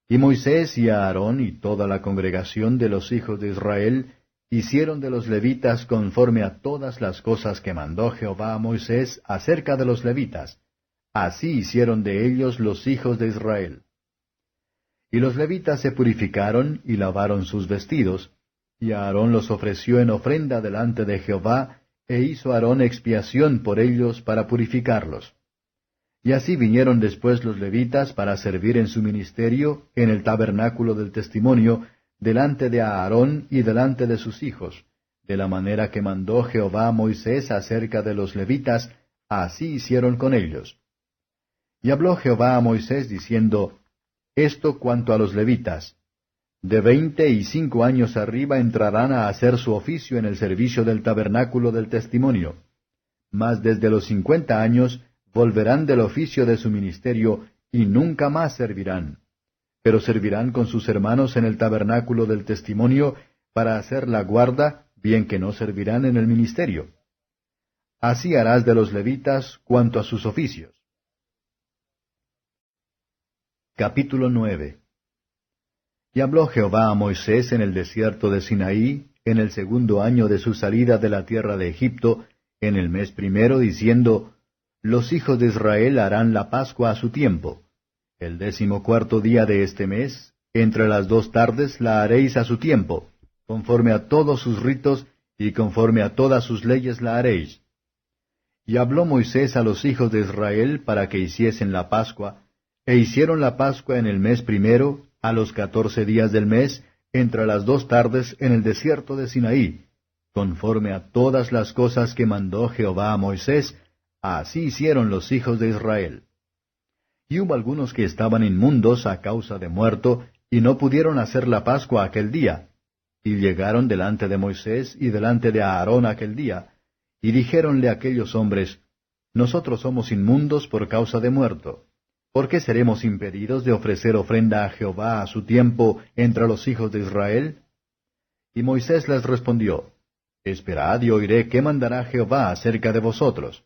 Y Moisés y Aarón y toda la congregación de los hijos de Israel hicieron de los levitas conforme a todas las cosas que mandó Jehová a Moisés acerca de los levitas. Así hicieron de ellos los hijos de Israel. Y los levitas se purificaron y lavaron sus vestidos, y Aarón los ofreció en ofrenda delante de Jehová, e hizo Aarón expiación por ellos para purificarlos. Y así vinieron después los levitas para servir en su ministerio en el tabernáculo del testimonio, delante de Aarón y delante de sus hijos, de la manera que mandó Jehová a Moisés acerca de los levitas, así hicieron con ellos. Y habló Jehová a Moisés diciendo, Esto cuanto a los levitas, de 25 años arriba entrarán a hacer su oficio en el servicio del tabernáculo del testimonio, mas desde los 50 años volverán del oficio de su ministerio y nunca más servirán, pero servirán con sus hermanos en el tabernáculo del testimonio para hacer la guarda, bien que no servirán en el ministerio. Así harás de los levitas cuanto a sus oficios. Capítulo 9. Y habló Jehová a Moisés en el desierto de Sinaí, en el 2 año de su salida de la tierra de Egipto, en el mes primero, diciendo, Los hijos de Israel harán la Pascua a su tiempo. El 14º día de este mes, entre las 2 tardes, la haréis a su tiempo, conforme a todos sus ritos y conforme a todas sus leyes la haréis. Y habló Moisés a los hijos de Israel para que hiciesen la Pascua, e hicieron la Pascua en el mes primero, a los 14 días del mes, entre las 2 tardes en el desierto de Sinaí, conforme a todas las cosas que mandó Jehová a Moisés, así hicieron los hijos de Israel. Y hubo algunos que estaban inmundos a causa de muerto, y no pudieron hacer la Pascua aquel día. Y llegaron delante de Moisés y delante de Aarón aquel día, y dijéronle aquellos hombres, Nosotros somos inmundos por causa de muerto. ¿Por qué seremos impedidos de ofrecer ofrenda a Jehová a su tiempo entre los hijos de Israel? Y Moisés les respondió, Esperad y oiré qué mandará Jehová acerca de vosotros.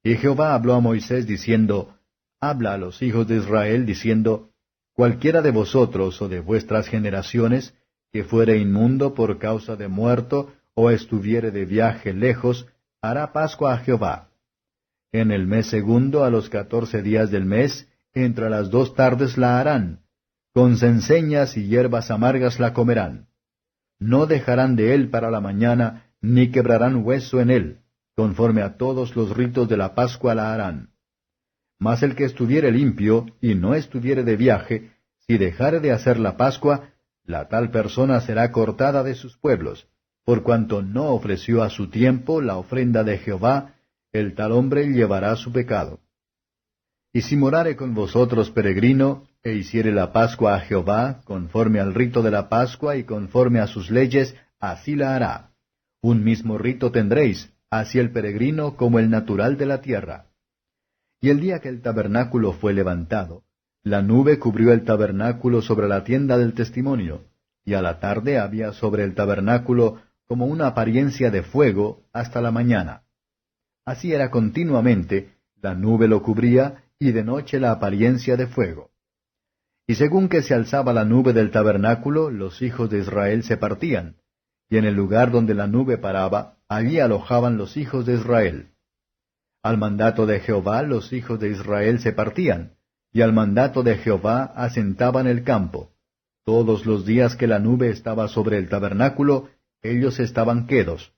Y Jehová habló a Moisés diciendo, Habla a los hijos de Israel diciendo, Cualquiera de vosotros o de vuestras generaciones, que fuere inmundo por causa de muerto, o estuviere de viaje lejos, hará Pascua a Jehová. En el mes segundo, a los 14 días del mes, entre las 2 tardes la harán. Con cenceñas y hierbas amargas la comerán. No dejarán de él para la mañana, ni quebrarán hueso en él. Conforme a todos los ritos de la Pascua la harán. Mas el que estuviere limpio, y no estuviere de viaje, si dejare de hacer la Pascua, la tal persona será cortada de sus pueblos, por cuanto no ofreció a su tiempo la ofrenda de Jehová, el tal hombre llevará su pecado. Y si morare con vosotros peregrino, e hiciere la Pascua a Jehová, conforme al rito de la Pascua y conforme a sus leyes, así la hará. Un mismo rito tendréis, así el peregrino como el natural de la tierra. Y el día que el tabernáculo fue levantado, la nube cubrió el tabernáculo sobre la tienda del testimonio, y a la tarde había sobre el tabernáculo como una apariencia de fuego hasta la mañana. Así era continuamente, la nube lo cubría, y de noche la apariencia de fuego. Y según que se alzaba la nube del tabernáculo, los hijos de Israel se partían, y en el lugar donde la nube paraba, allí alojaban los hijos de Israel. Al mandato de Jehová los hijos de Israel se partían, y al mandato de Jehová asentaban el campo. Todos los días que la nube estaba sobre el tabernáculo, ellos estaban quedos.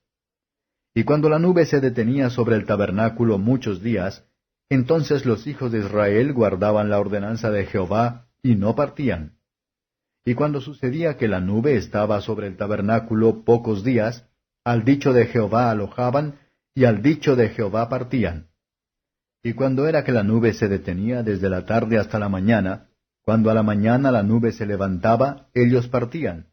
Y cuando la nube se detenía sobre el tabernáculo muchos días, entonces los hijos de Israel guardaban la ordenanza de Jehová, y no partían. Y cuando sucedía que la nube estaba sobre el tabernáculo pocos días, al dicho de Jehová alojaban, y al dicho de Jehová partían. Y cuando era que la nube se detenía desde la tarde hasta la mañana, cuando a la mañana la nube se levantaba, ellos partían.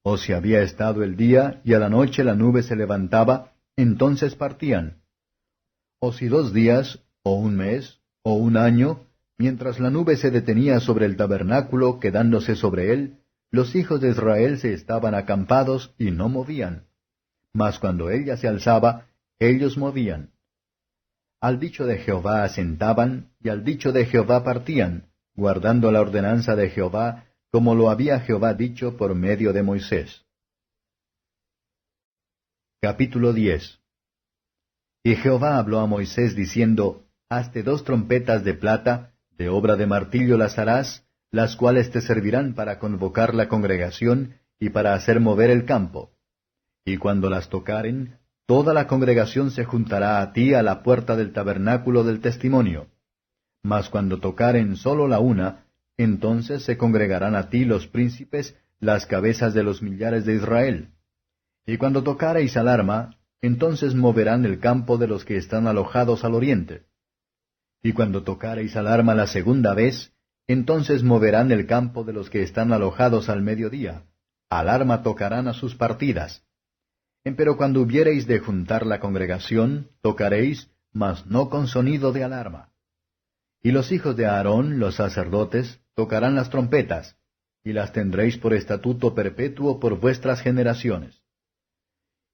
O si había estado el día, y a la noche la nube se levantaba, entonces partían. O si 2 días, o un mes, o un año, mientras la nube se detenía sobre el tabernáculo, quedándose sobre él, los hijos de Israel se estaban acampados y no movían. Mas cuando ella se alzaba, ellos movían. Al dicho de Jehová asentaban, y al dicho de Jehová partían, guardando la ordenanza de Jehová, como lo había Jehová dicho por medio de Moisés. Capítulo 10. Y Jehová habló a Moisés diciendo, Hazte 2 trompetas de plata, de obra de martillo las harás, las cuales te servirán para convocar la congregación y para hacer mover el campo. Y cuando las tocaren, toda la congregación se juntará a ti a la puerta del tabernáculo del testimonio. Mas cuando tocaren solo la una, entonces se congregarán a ti los príncipes, las cabezas de los millares de Israel. Y cuando tocareis alarma, entonces moverán el campo de los que están alojados al oriente. Y cuando tocareis alarma la segunda vez, entonces moverán el campo de los que están alojados al mediodía. Alarma tocarán a sus partidas. Empero cuando hubiereis de juntar la congregación, tocaréis, mas no con sonido de alarma. Y los hijos de Aarón, los sacerdotes, tocarán las trompetas, y las tendréis por estatuto perpetuo por vuestras generaciones.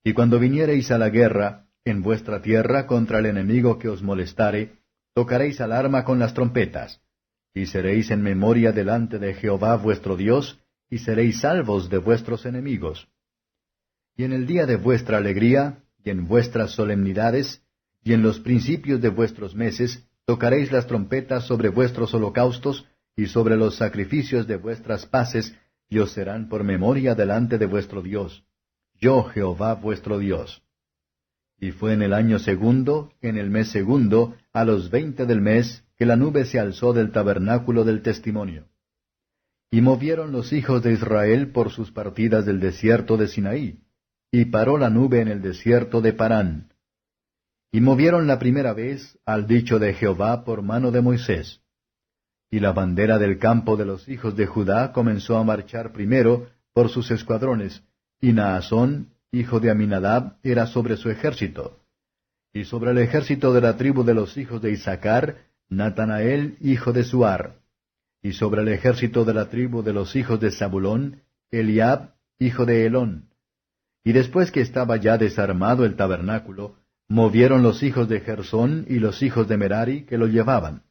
Y cuando viniereis a la guerra, en vuestra tierra contra el enemigo que os molestare, tocaréis alarma con las trompetas, y seréis en memoria delante de Jehová vuestro Dios, y seréis salvos de vuestros enemigos. Y en el día de vuestra alegría, y en vuestras solemnidades, y en los principios de vuestros meses, tocaréis las trompetas sobre vuestros holocaustos, y sobre los sacrificios de vuestras paces, y os serán por memoria delante de vuestro Dios. Yo Jehová vuestro Dios. Y fue en el año segundo, en el mes segundo, a los 20 del mes, que la nube se alzó del tabernáculo del testimonio. Y movieron los hijos de Israel por sus partidas del desierto de Sinaí, y paró la nube en el desierto de Parán. Y movieron la primera vez al dicho de Jehová por mano de Moisés. Y la bandera del campo de los hijos de Judá comenzó a marchar primero por sus escuadrones, y Naasón, hijo de Aminadab, era sobre su ejército. Y sobre el ejército de la tribu de los hijos de Isaacar, Natanael, hijo de Suar. Y sobre el ejército de la tribu de los hijos de Zabulón, Eliab, hijo de Elón. Y después que estaba ya desarmado el tabernáculo, movieron los hijos de Gersón y los hijos de Merari que lo llevaban.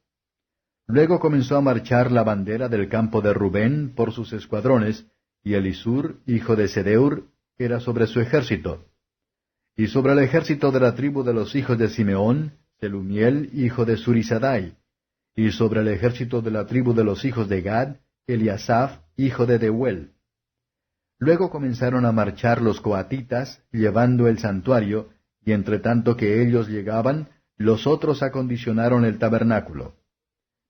Luego comenzó a marchar la bandera del campo de Rubén por sus escuadrones, y Elisur, hijo de Sedeur, era sobre su ejército. Y sobre el ejército de la tribu de los hijos de Simeón, Selumiel, hijo de Surisadai. Y sobre el ejército de la tribu de los hijos de Gad, Eliasaph, hijo de Deuel. Luego comenzaron a marchar los coatitas, llevando el santuario, y entre tanto que ellos llegaban, los otros acondicionaron el tabernáculo.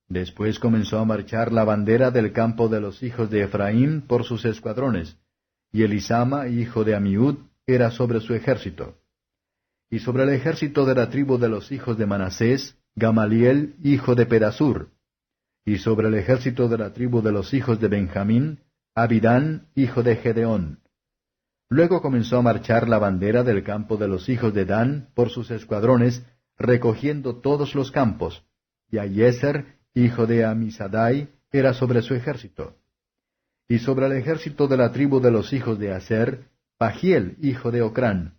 Después comenzó a marchar la bandera del campo de los hijos de Efraín por sus escuadrones, y Elisama, hijo de Amiud, era sobre su ejército. Y sobre el ejército de la tribu de los hijos de Manasés, Gamaliel, hijo de Pedasur. Y sobre el ejército de la tribu de los hijos de Benjamín, Abidán, hijo de Gedeón. Luego comenzó a marchar la bandera del campo de los hijos de Dan por sus escuadrones, recogiendo todos los campos, y Ayeser, hijo de Amisadai, era sobre su ejército. Y sobre el ejército de la tribu de los hijos de Aser, Pagiel, hijo de Ocrán.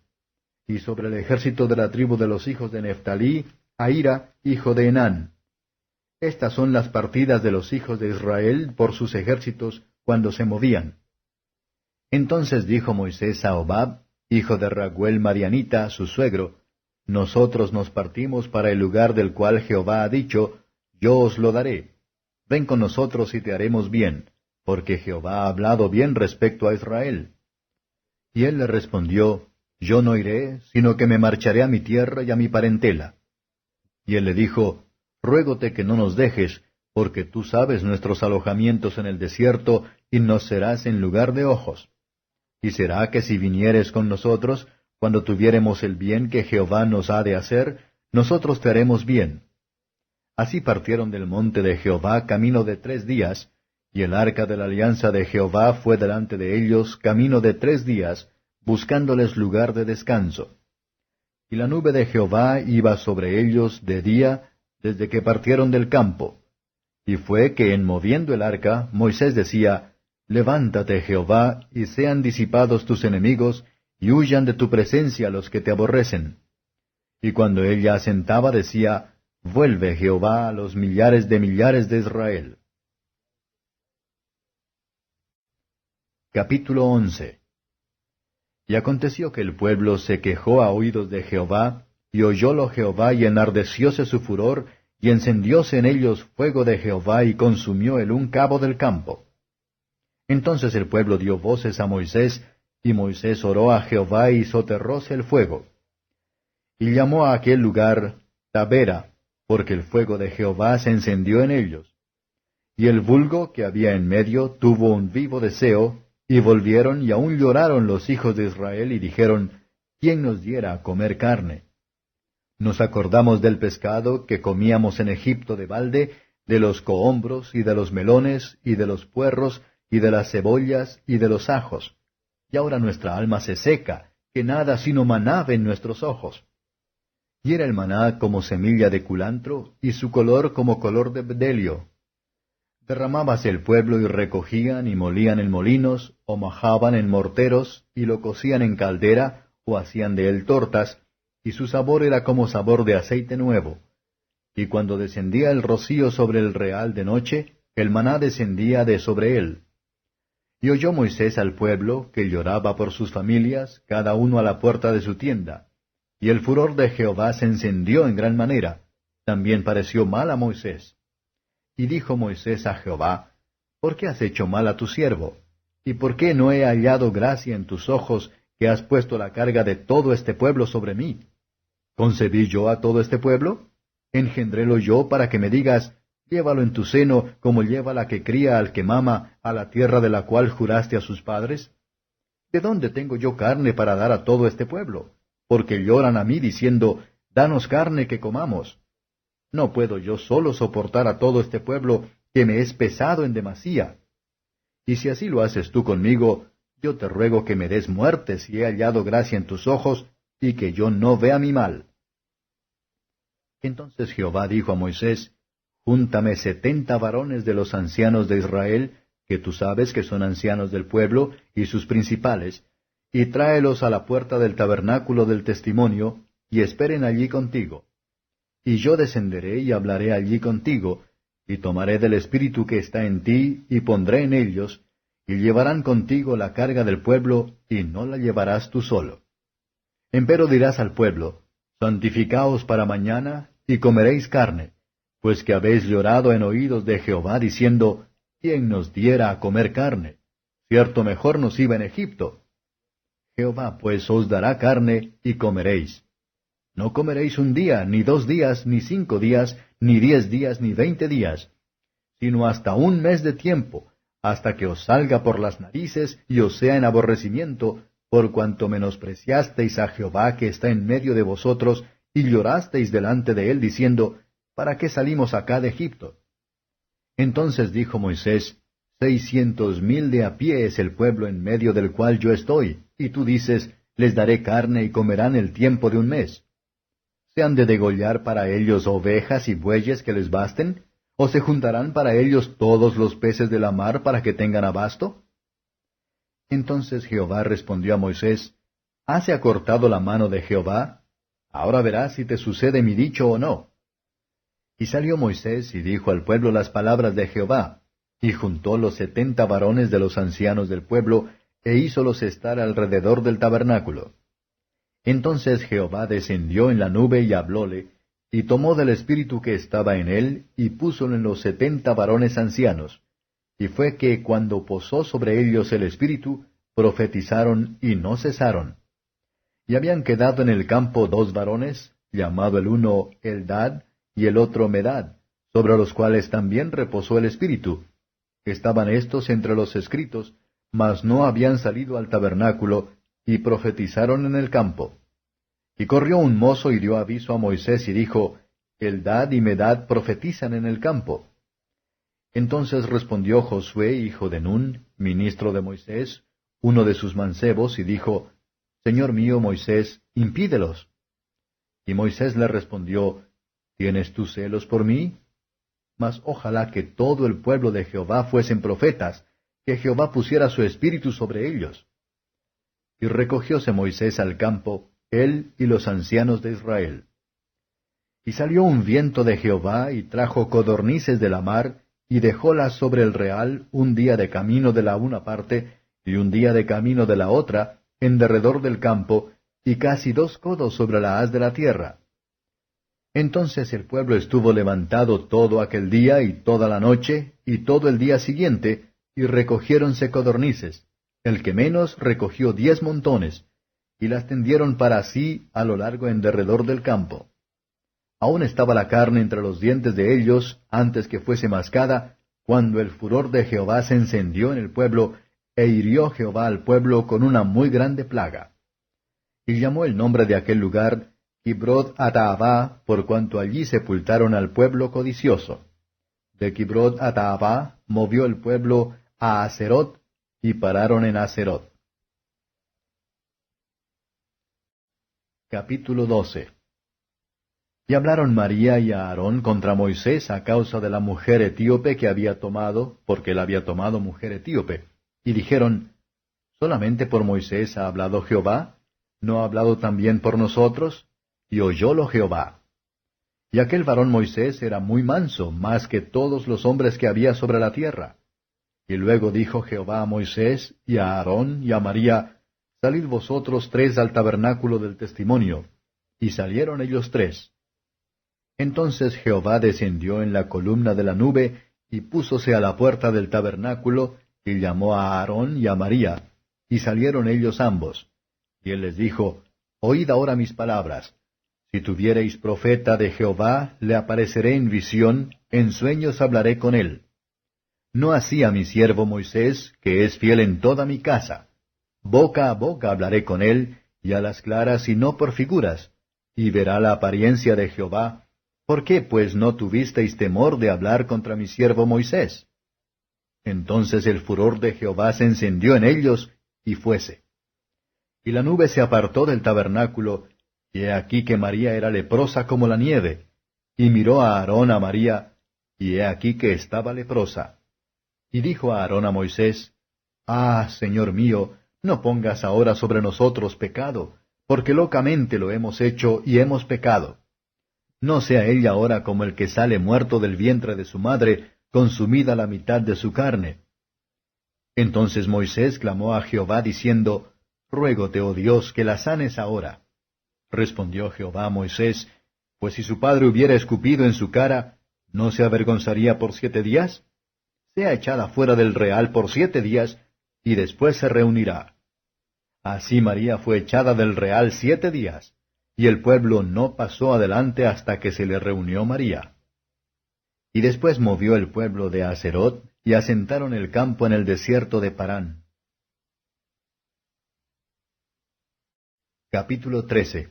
Y sobre el ejército de la tribu de los hijos de Neftalí, Ahira, hijo de Enán. Estas son las partidas de los hijos de Israel por sus ejércitos cuando se movían. Entonces dijo Moisés a Hobab, hijo de Raguel Marianita, su suegro, Nosotros nos partimos para el lugar del cual Jehová ha dicho, Yo os lo daré. Ven con nosotros y te haremos bien, porque Jehová ha hablado bien respecto a Israel. Y él le respondió, Yo no iré, sino que me marcharé a mi tierra y a mi parentela. Y él le dijo, Ruégote que no nos dejes, porque tú sabes nuestros alojamientos en el desierto, y nos serás en lugar de ojos. Y será que si vinieres con nosotros, cuando tuviéremos el bien que Jehová nos ha de hacer, nosotros te haremos bien. Así partieron del monte de Jehová camino de 3 días, y el arca de la alianza de Jehová fue delante de ellos camino de 3 días, buscándoles lugar de descanso. Y la nube de Jehová iba sobre ellos de día, desde que partieron del campo. Y fue que en moviendo el arca, Moisés decía, Levántate, Jehová, y sean disipados tus enemigos, y huyan de tu presencia los que te aborrecen. Y cuando él ya asentaba, decía, Vuelve, Jehová, a los millares de Israel. Capítulo 11. Y aconteció que el pueblo se quejó a oídos de Jehová, y oyólo Jehová, y enardecióse su furor, y encendióse en ellos fuego de Jehová, y consumió el un cabo del campo. Entonces el pueblo dio voces a Moisés, y Moisés oró a Jehová, y soterróse el fuego. Y llamó a aquel lugar Tabera, porque el fuego de Jehová se encendió en ellos. Y el vulgo que había en medio tuvo un vivo deseo, Y volvieron y aún lloraron los hijos de Israel y dijeron, ¿quién nos diera a comer carne? Nos acordamos del pescado que comíamos en Egipto de balde, de los cohombros y de los melones y de los puerros y de las cebollas y de los ajos. Y ahora nuestra alma se seca, que nada sino maná ven nuestros ojos. Y era el maná como semilla de culantro, y su color como color de bdelio. Derramábase el pueblo y recogían y molían en molinos, o majaban en morteros, y lo cocían en caldera, o hacían de él tortas, y su sabor era como sabor de aceite nuevo. Y cuando descendía el rocío sobre el real de noche, el maná descendía de sobre él. Y oyó Moisés al pueblo, que lloraba por sus familias, cada uno a la puerta de su tienda. Y el furor de Jehová se encendió en gran manera. También pareció mal a Moisés. Y dijo Moisés a Jehová, ¿por qué has hecho mal a tu siervo? ¿Y por qué no he hallado gracia en tus ojos, que has puesto la carga de todo este pueblo sobre mí? ¿Concebí yo a todo este pueblo? ¿Engendrélo yo para que me digas, llévalo en tu seno, como lleva la que cría al que mama, a la tierra de la cual juraste a sus padres? ¿De dónde tengo yo carne para dar a todo este pueblo? Porque lloran a mí diciendo, danos carne que comamos. No puedo yo solo soportar a todo este pueblo, que me es pesado en demasía. Y si así lo haces tú conmigo, yo te ruego que me des muerte si he hallado gracia en tus ojos, y que yo no vea mi mal. Entonces Jehová dijo a Moisés, Júntame 70 varones de los ancianos de Israel, que tú sabes que son ancianos del pueblo, y sus principales, y tráelos a la puerta del tabernáculo del testimonio, y esperen allí contigo. Y yo descenderé y hablaré allí contigo, y tomaré del espíritu que está en ti, y pondré en ellos, y llevarán contigo la carga del pueblo, y no la llevarás tú solo. Empero dirás al pueblo, Santificaos para mañana, y comeréis carne, pues que habéis llorado en oídos de Jehová, diciendo, ¿quién nos diera a comer carne? Cierto mejor nos iba en Egipto. Jehová pues os dará carne, y comeréis. No comeréis un día, ni 2 días, ni 5 días, ni 10 días, ni 20 días, sino hasta 1 mes de tiempo, hasta que os salga por las narices y os sea en aborrecimiento, por cuanto menospreciasteis a Jehová que está en medio de vosotros, y llorasteis delante de él, diciendo, ¿para qué salimos acá de Egipto? Entonces dijo Moisés, 600,000 de a pie es el pueblo en medio del cual yo estoy, y tú dices, les daré carne y comerán el tiempo de 1 mes. ¿Se han de degollar para ellos ovejas y bueyes que les basten? ¿O se juntarán para ellos todos los peces de la mar para que tengan abasto? Entonces Jehová respondió a Moisés, ¿hase acortado la mano de Jehová? Ahora verás si te sucede mi dicho o no. Y salió Moisés y dijo al pueblo las palabras de Jehová, y juntó los 70 varones de los ancianos del pueblo, e hízolos estar alrededor del tabernáculo. Entonces Jehová descendió en la nube y hablóle, y tomó del espíritu que estaba en él, y púsolo en los 70 varones ancianos. Y fue que cuando posó sobre ellos el espíritu, profetizaron y no cesaron. Y habían quedado en el campo 2 varones, llamado el uno Eldad, y el otro Medad, sobre los cuales también reposó el espíritu. Estaban éstos entre los escritos, mas no habían salido al tabernáculo, y profetizaron en el campo. Y corrió un mozo y dio aviso a Moisés y dijo, Eldad y Medad profetizan en el campo. Entonces respondió Josué, hijo de Nun, ministro de Moisés, uno de sus mancebos, y dijo, Señor mío Moisés, impídelos. Y Moisés le respondió, ¿tienes tú celos por mí? Mas ojalá que todo el pueblo de Jehová fuesen profetas, que Jehová pusiera su espíritu sobre ellos. Y recogióse Moisés al campo, él y los ancianos de Israel. Y salió un viento de Jehová, y trajo codornices de la mar, y dejólas sobre el real 1 día de camino de la una parte, y 1 día de camino de la otra, en derredor del campo, y casi 2 codos sobre la haz de la tierra. Entonces el pueblo estuvo levantado todo aquel día, y toda la noche, y todo el día siguiente, y recogiéronse codornices. El que menos recogió 10 montones, y las tendieron para sí a lo largo en derredor del campo. Aún estaba la carne entre los dientes de ellos, antes que fuese mascada, cuando el furor de Jehová se encendió en el pueblo, e hirió Jehová al pueblo con una muy grande plaga. Y llamó el nombre de aquel lugar Kibrot Hataavá, por cuanto allí sepultaron al pueblo codicioso. De Kibrot Hataavá movió el pueblo a Haserot, y pararon en Haserot. Capítulo 12. Y hablaron María y Aarón contra Moisés a causa de la mujer etíope que había tomado, porque él había tomado mujer etíope. Y dijeron, ¿solamente por Moisés ha hablado Jehová? ¿No ha hablado también por nosotros? Y oyólo Jehová. Y aquel varón Moisés era muy manso, más que todos los hombres que había sobre la tierra. Y luego dijo Jehová a Moisés, y a Aarón, y a María, Salid vosotros tres al tabernáculo del testimonio. Y salieron ellos tres. Entonces Jehová descendió en la columna de la nube, y púsose a la puerta del tabernáculo, y llamó a Aarón y a María, y salieron ellos ambos. Y él les dijo, Oíd ahora mis palabras. Si tuviereis profeta de Jehová, le apareceré en visión, en sueños hablaré con él. No así a mi siervo Moisés, que es fiel en toda mi casa. Boca a boca hablaré con él, y a las claras y no por figuras, y verá la apariencia de Jehová. ¿Por qué pues no tuvisteis temor de hablar contra mi siervo Moisés? Entonces el furor de Jehová se encendió en ellos, y fuese. Y la nube se apartó del tabernáculo, y he aquí que María era leprosa como la nieve. Y miró a Aarón a María, y he aquí que estaba leprosa. Y dijo a Aarón a Moisés, Ah, Señor mío, no pongas ahora sobre nosotros pecado, porque locamente lo hemos hecho y hemos pecado. No sea ella ahora como el que sale muerto del vientre de su madre, consumida la mitad de su carne. Entonces Moisés clamó a Jehová diciendo, Ruégote, oh Dios, que la sanes ahora. Respondió Jehová a Moisés, Pues si su padre hubiera escupido en su cara, ¿no se avergonzaría por 7 días? Sea echada fuera del real por 7 días, y después se reunirá. Así María fue echada del real 7 días, y el pueblo no pasó adelante hasta que se le reunió María. Y después movió el pueblo de Haserot, y asentaron el campo en el desierto de Parán. Capítulo 13.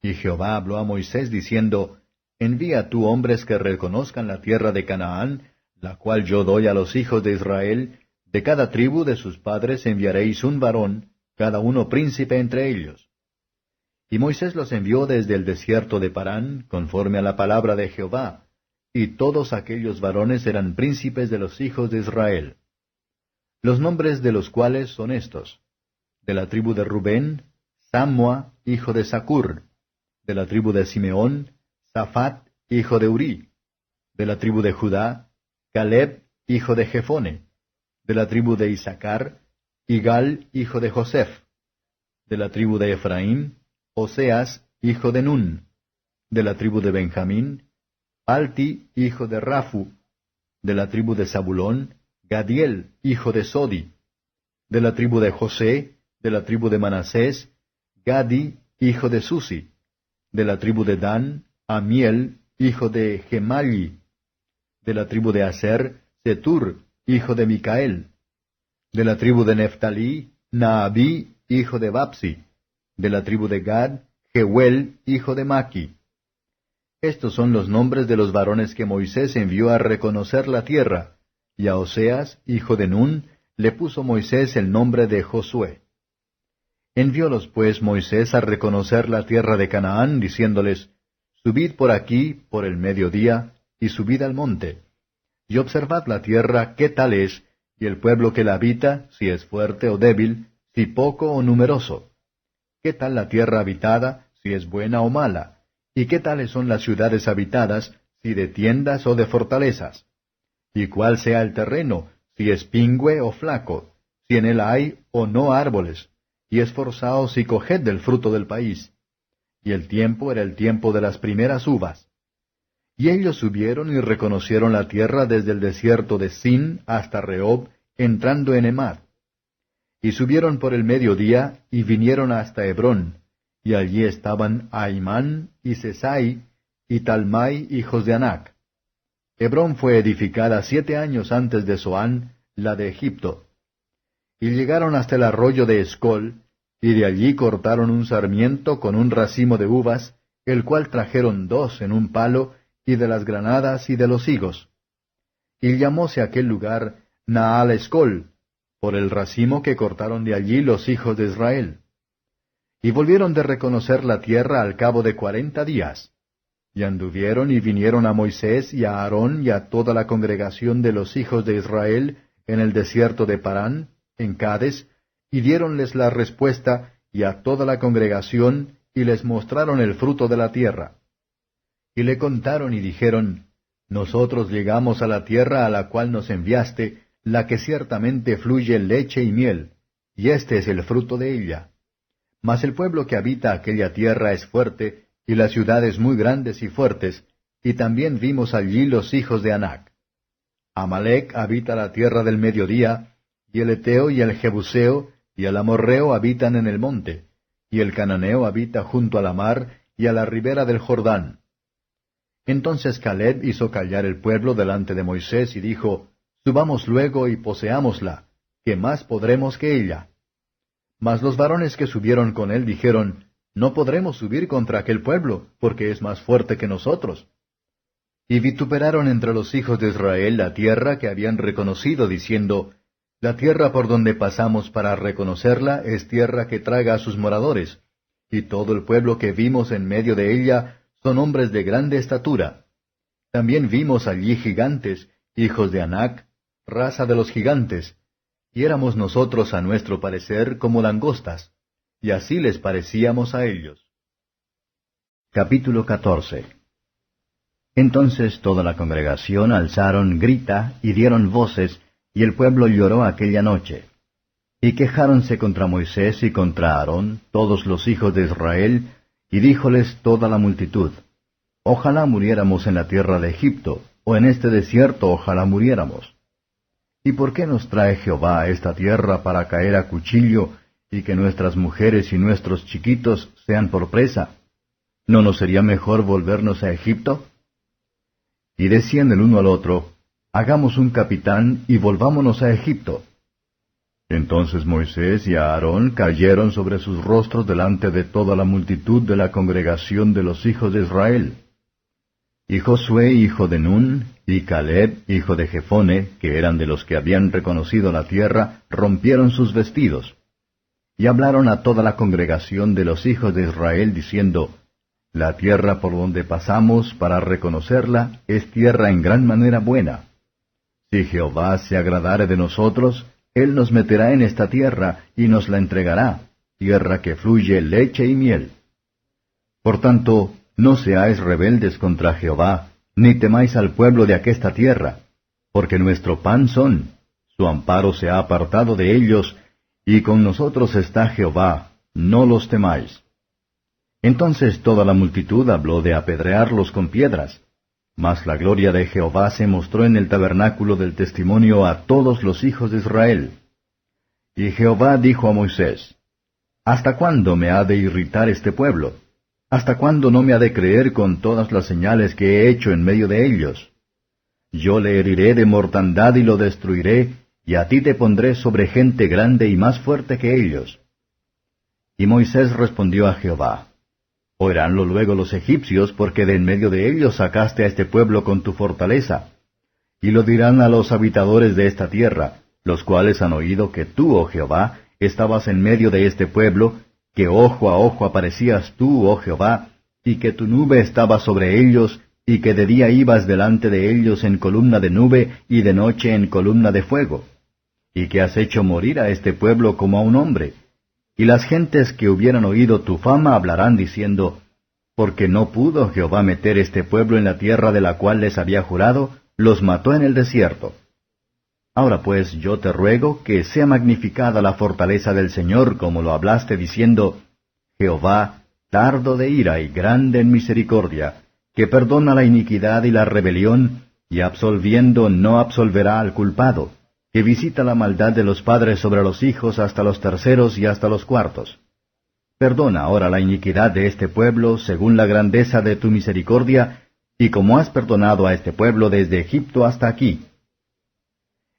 Y Jehová habló a Moisés diciendo, Envía tú hombres que reconozcan la tierra de Canaán, la cual yo doy a los hijos de Israel. De cada tribu de sus padres enviaréis un varón, cada uno príncipe entre ellos. Y Moisés los envió desde el desierto de Parán, conforme a la palabra de Jehová, y todos aquellos varones eran príncipes de los hijos de Israel. Los nombres de los cuales son estos: de la tribu de Rubén, Sammua, hijo de Zacur; de la tribu de Simeón, Saphat, hijo de Uri; de la tribu de Judá, Caleb, hijo de Jefone; de la tribu de Isaacar, Igal, hijo de Joseph; de la tribu de Efraín, Oseas, hijo de Nun; de la tribu de Benjamín, Palti, hijo de Rafu; de la tribu de Zabulón, Gadiel, hijo de Sodi; de la tribu de José, de la tribu de Manasés, Gadi, hijo de Susi; de la tribu de Dan, Amiel, hijo de Gemalli; de la tribu de Aser, Setur, hijo de Micael; de la tribu de Neftalí, Naabí, hijo de Bapsi; de la tribu de Gad, Jehuel, hijo de Maki. Estos son los nombres de los varones que Moisés envió a reconocer la tierra, y a Oseas, hijo de Nun, le puso Moisés el nombre de Josué. Enviólos pues Moisés a reconocer la tierra de Canaán, diciéndoles, Subid por aquí, por el mediodía, y subid al monte, y observad la tierra qué tal es, y el pueblo que la habita, si es fuerte o débil, si poco o numeroso. ¿Qué tal la tierra habitada, si es buena o mala? ¿Y qué tales son las ciudades habitadas, si de tiendas o de fortalezas? ¿Y cuál sea el terreno, si es pingüe o flaco, si en él hay o no árboles? Y esforzaos y coged del fruto del país. Y el tiempo era el tiempo de las primeras uvas. Y ellos subieron y reconocieron la tierra desde el desierto de Sin hasta Rehob, entrando en Emad. Y subieron por el mediodía, y vinieron hasta Hebrón, y allí estaban Ahimán y Sesai, y Talmai, hijos de Anac. Hebrón fue edificada 7 años antes de Zoán, la de Egipto, y llegaron hasta el arroyo de Escol, y de allí cortaron un sarmiento con un racimo de uvas, el cual trajeron 2 en un palo, y de las granadas y de los higos. Y llamóse aquel lugar Naal Escol, por el racimo que cortaron de allí los hijos de Israel. Y volvieron de reconocer la tierra al cabo de 40 días. Y anduvieron y vinieron a Moisés y a Aarón y a toda la congregación de los hijos de Israel en el desierto de Parán, en Cades, y diéronles la respuesta, y a toda la congregación, y les mostraron el fruto de la tierra. Y le contaron y dijeron, Nosotros llegamos a la tierra a la cual nos enviaste, la que ciertamente fluye leche y miel, y este es el fruto de ella. Mas el pueblo que habita aquella tierra es fuerte, y las ciudades muy grandes y fuertes, y también vimos allí los hijos de Anac. Amalec habita la tierra del mediodía, y el Eteo y el Jebuseo y el Amorreo habitan en el monte, y el Cananeo habita junto a la mar y a la ribera del Jordán. Entonces Caleb hizo callar el pueblo delante de Moisés y dijo, Subamos luego y poseámosla, ¿qué más podremos que ella? Mas los varones que subieron con él dijeron, No podremos subir contra aquel pueblo, porque es más fuerte que nosotros. Y vituperaron entre los hijos de Israel la tierra que habían reconocido, diciendo, La tierra por donde pasamos para reconocerla es tierra que traga a sus moradores, y todo el pueblo que vimos en medio de ella son hombres de grande estatura. También vimos allí gigantes, hijos de Anac, raza de los gigantes, y éramos nosotros a nuestro parecer como langostas, y así les parecíamos a ellos. Capítulo 14. Entonces toda la congregación alzaron grita y dieron voces, y el pueblo lloró aquella noche. Y quejáronse contra Moisés y contra Aarón, todos los hijos de Israel, y díjoles toda la multitud, Ojalá muriéramos en la tierra de Egipto, o en este desierto ojalá muriéramos. ¿Y por qué nos trae Jehová a esta tierra para caer a cuchillo, y que nuestras mujeres y nuestros chiquitos sean por presa? ¿No nos sería mejor volvernos a Egipto? Y decían el uno al otro, Hagamos un capitán y volvámonos a Egipto. Entonces Moisés y Aarón cayeron sobre sus rostros delante de toda la multitud de la congregación de los hijos de Israel. Y Josué hijo de Nun, y Caleb hijo de Jefone, que eran de los que habían reconocido la tierra, rompieron sus vestidos. Y hablaron a toda la congregación de los hijos de Israel, diciendo, La tierra por donde pasamos para reconocerla es tierra en gran manera buena. Si Jehová se agradare de nosotros, Él nos meterá en esta tierra y nos la entregará, tierra que fluye leche y miel. Por tanto, no seáis rebeldes contra Jehová, ni temáis al pueblo de aquesta tierra, porque nuestro pan son, su amparo se ha apartado de ellos, y con nosotros está Jehová, no los temáis. Entonces toda la multitud habló de apedrearlos con piedras, mas la gloria de Jehová se mostró en el tabernáculo del testimonio a todos los hijos de Israel. Y Jehová dijo a Moisés, ¿Hasta cuándo me ha de irritar este pueblo? ¿Hasta cuándo no me ha de creer con todas las señales que he hecho en medio de ellos? Yo le heriré de mortandad y lo destruiré, y a ti te pondré sobre gente grande y más fuerte que ellos. Y Moisés respondió a Jehová, Oiránlo luego los egipcios, porque de en medio de ellos sacaste a este pueblo con tu fortaleza. Y lo dirán a los habitadores de esta tierra, los cuales han oído que tú, oh Jehová, estabas en medio de este pueblo, que ojo a ojo aparecías tú, oh Jehová, y que tu nube estaba sobre ellos, y que de día ibas delante de ellos en columna de nube, y de noche en columna de fuego. Y que has hecho morir a este pueblo como a un hombre. Y las gentes que hubieran oído tu fama hablarán diciendo, Porque no pudo Jehová meter este pueblo en la tierra de la cual les había jurado, los mató en el desierto. Ahora pues yo te ruego que sea magnificada la fortaleza del Señor, como lo hablaste diciendo, Jehová, tardo de ira y grande en misericordia, que perdona la iniquidad y la rebelión, y absolviendo no absolverá al culpado, que visita la maldad de los padres sobre los hijos hasta los terceros y hasta los cuartos. Perdona ahora la iniquidad de este pueblo según la grandeza de tu misericordia, y como has perdonado a este pueblo desde Egipto hasta aquí.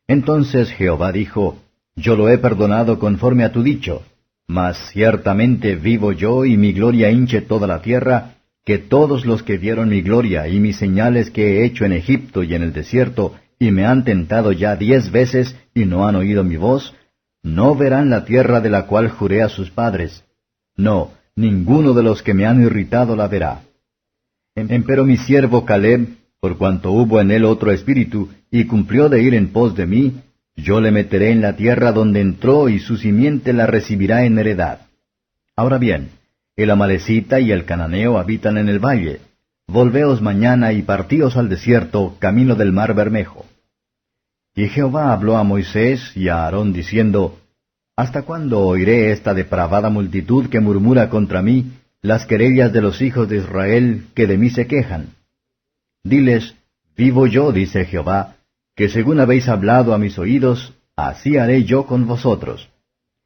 Entonces Jehová dijo, Yo lo he perdonado conforme a tu dicho, mas ciertamente vivo yo y mi gloria hinche toda la tierra, que todos los que vieron mi gloria y mis señales que he hecho en Egipto y en el desierto, y me han tentado ya 10 veces y no han oído mi voz, no verán la tierra de la cual juré a sus padres. No, ninguno de los que me han irritado la verá. Empero mi siervo Caleb, por cuanto hubo en él otro espíritu, y cumplió de ir en pos de mí, yo le meteré en la tierra donde entró, y su simiente la recibirá en heredad. Ahora bien, el amalecita y el cananeo habitan en el valle. Volveos mañana y partíos al desierto, camino del mar Bermejo. Y Jehová habló a Moisés y a Aarón diciendo, ¿Hasta cuándo oiré esta depravada multitud que murmura contra mí, las querellas de los hijos de Israel que de mí se quejan? Diles, vivo yo, dice Jehová, que según habéis hablado a mis oídos, así haré yo con vosotros.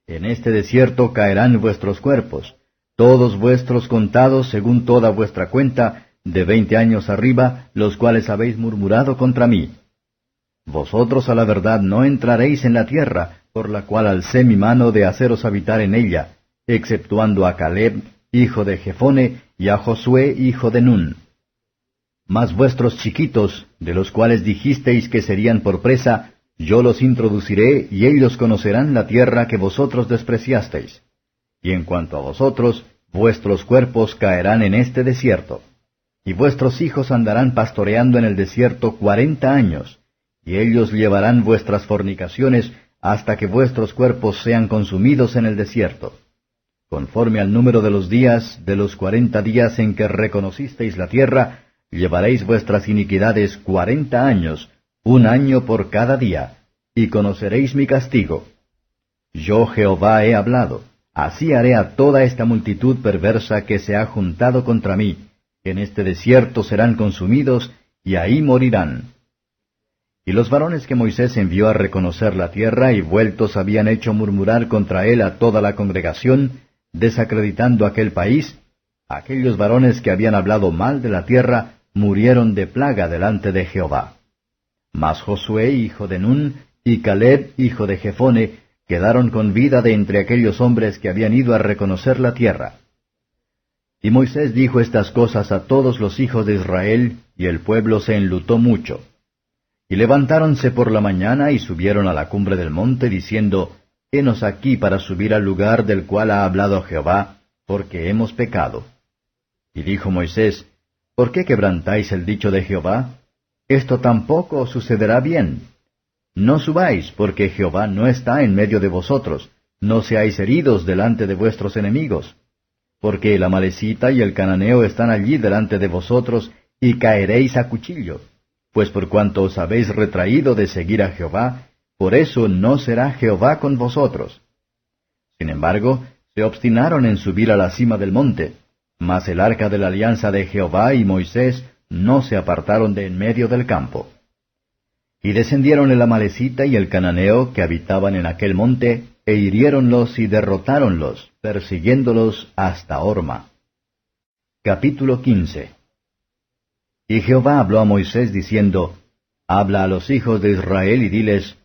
En este desierto caerán vuestros cuerpos, todos vuestros contados según toda vuestra cuenta, de 20 años arriba, los cuales habéis murmurado contra mí. Vosotros a la verdad no entraréis en la tierra, por la cual alcé mi mano de haceros habitar en ella, exceptuando a Caleb, hijo de Jefone, y a Josué, hijo de Nun. Mas vuestros chiquitos, de los cuales dijisteis que serían por presa, yo los introduciré, y ellos conocerán la tierra que vosotros despreciasteis. Y en cuanto a vosotros, vuestros cuerpos caerán en este desierto. Y vuestros hijos andarán pastoreando en el desierto 40 años, y ellos llevarán vuestras fornicaciones hasta que vuestros cuerpos sean consumidos en el desierto. Conforme al número de los días, de los 40 días en que reconocisteis la tierra, llevaréis vuestras iniquidades 40 años, 1 año por cada día, y conoceréis mi castigo. Yo Jehová he hablado, así haré a toda esta multitud perversa que se ha juntado contra mí, que en este desierto serán consumidos, y ahí morirán. Y los varones que Moisés envió a reconocer la tierra y vueltos habían hecho murmurar contra él a toda la congregación, desacreditando aquel país, aquellos varones que habían hablado mal de la tierra murieron de plaga delante de Jehová. Mas Josué, hijo de Nun, y Caleb, hijo de Jefone, quedaron con vida de entre aquellos hombres que habían ido a reconocer la tierra. Y Moisés dijo estas cosas a todos los hijos de Israel, y el pueblo se enlutó mucho. Y levantáronse por la mañana y subieron a la cumbre del monte, diciendo, Henos aquí para subir al lugar del cual ha hablado Jehová, porque hemos pecado. Y dijo Moisés, ¿por qué quebrantáis el dicho de Jehová? Esto tampoco os sucederá bien. No subáis, porque Jehová no está en medio de vosotros, no seáis heridos delante de vuestros enemigos. Porque el amalecita y el cananeo están allí delante de vosotros, y caeréis a cuchillo. Pues por cuanto os habéis retraído de seguir a Jehová, por eso no será Jehová con vosotros. Sin embargo, se obstinaron en subir a la cima del monte, mas el arca de la alianza de Jehová y Moisés no se apartaron de en medio del campo. Y descendieron el amalecita y el cananeo que habitaban en aquel monte, e hiriéronlos y derrotáronlos, persiguiéndolos hasta Horma. Capítulo 15. Y Jehová habló a Moisés diciendo, Habla a los hijos de Israel y diles,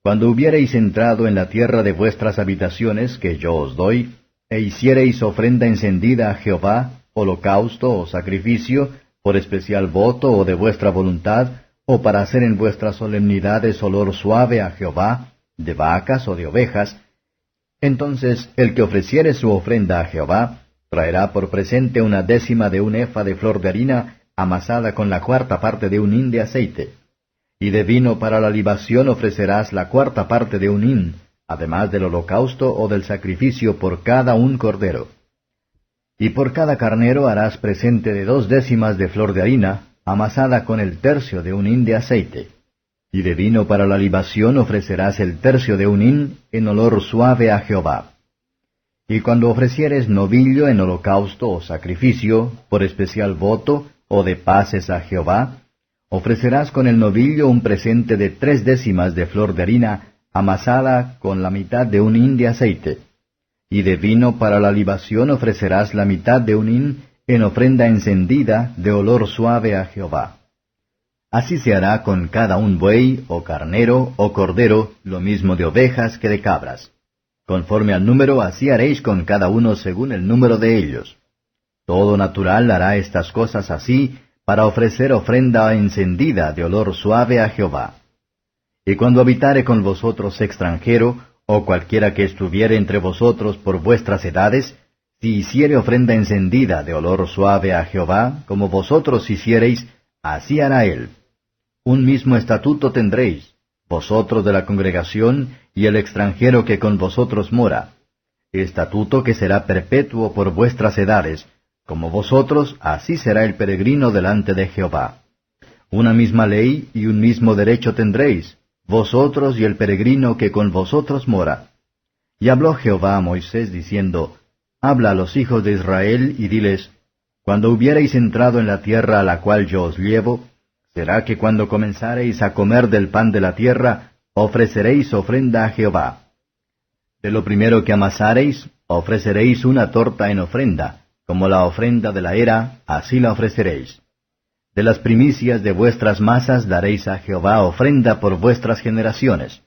Cuando hubiereis entrado en la tierra de vuestras habitaciones que yo os doy, e hiciereis ofrenda encendida a Jehová, holocausto o sacrificio, por especial voto o de vuestra voluntad, o para hacer en vuestras solemnidades olor suave a Jehová, de vacas o de ovejas, entonces el que ofreciere su ofrenda a Jehová, traerá por presente 1/10 de un efa de flor de harina, amasada con la 4ª parte de un hin de aceite. Y de vino para la libación ofrecerás la 4ª parte de un hin, además del holocausto o del sacrificio por cada un cordero. Y por cada carnero harás presente de 2/10 de flor de harina, amasada con el tercio de un hin de aceite. Y de vino para la libación ofrecerás el tercio de un hin en olor suave a Jehová. Y cuando ofrecieres novillo en holocausto o sacrificio, por especial voto, o de paces a Jehová, ofrecerás con el novillo un presente de 3/10 de flor de harina, amasada con la mitad de un hin de aceite. Y de vino para la libación ofrecerás la mitad de un hin en ofrenda encendida de olor suave a Jehová. Así se hará con cada un buey, o carnero, o cordero, lo mismo de ovejas que de cabras. Conforme al número, así haréis con cada uno según el número de ellos. Todo natural hará estas cosas así, para ofrecer ofrenda encendida de olor suave a Jehová. Y cuando habitare con vosotros extranjero, o cualquiera que estuviere entre vosotros por vuestras edades, si hiciere ofrenda encendida de olor suave a Jehová, como vosotros hiciereis, así hará él. Un mismo estatuto tendréis, vosotros de la congregación y el extranjero que con vosotros mora. Estatuto que será perpetuo por vuestras edades, como vosotros, así será el peregrino delante de Jehová. Una misma ley y un mismo derecho tendréis, vosotros y el peregrino que con vosotros mora. Y habló Jehová a Moisés diciendo, Habla a los hijos de Israel y diles, Cuando hubiereis entrado en la tierra a la cual yo os llevo, será que cuando comenzareis a comer del pan de la tierra, ofreceréis ofrenda a Jehová. De lo primero que amasareis, ofreceréis una torta en ofrenda, como la ofrenda de la era, así la ofreceréis. De las primicias de vuestras masas daréis a Jehová ofrenda por vuestras generaciones.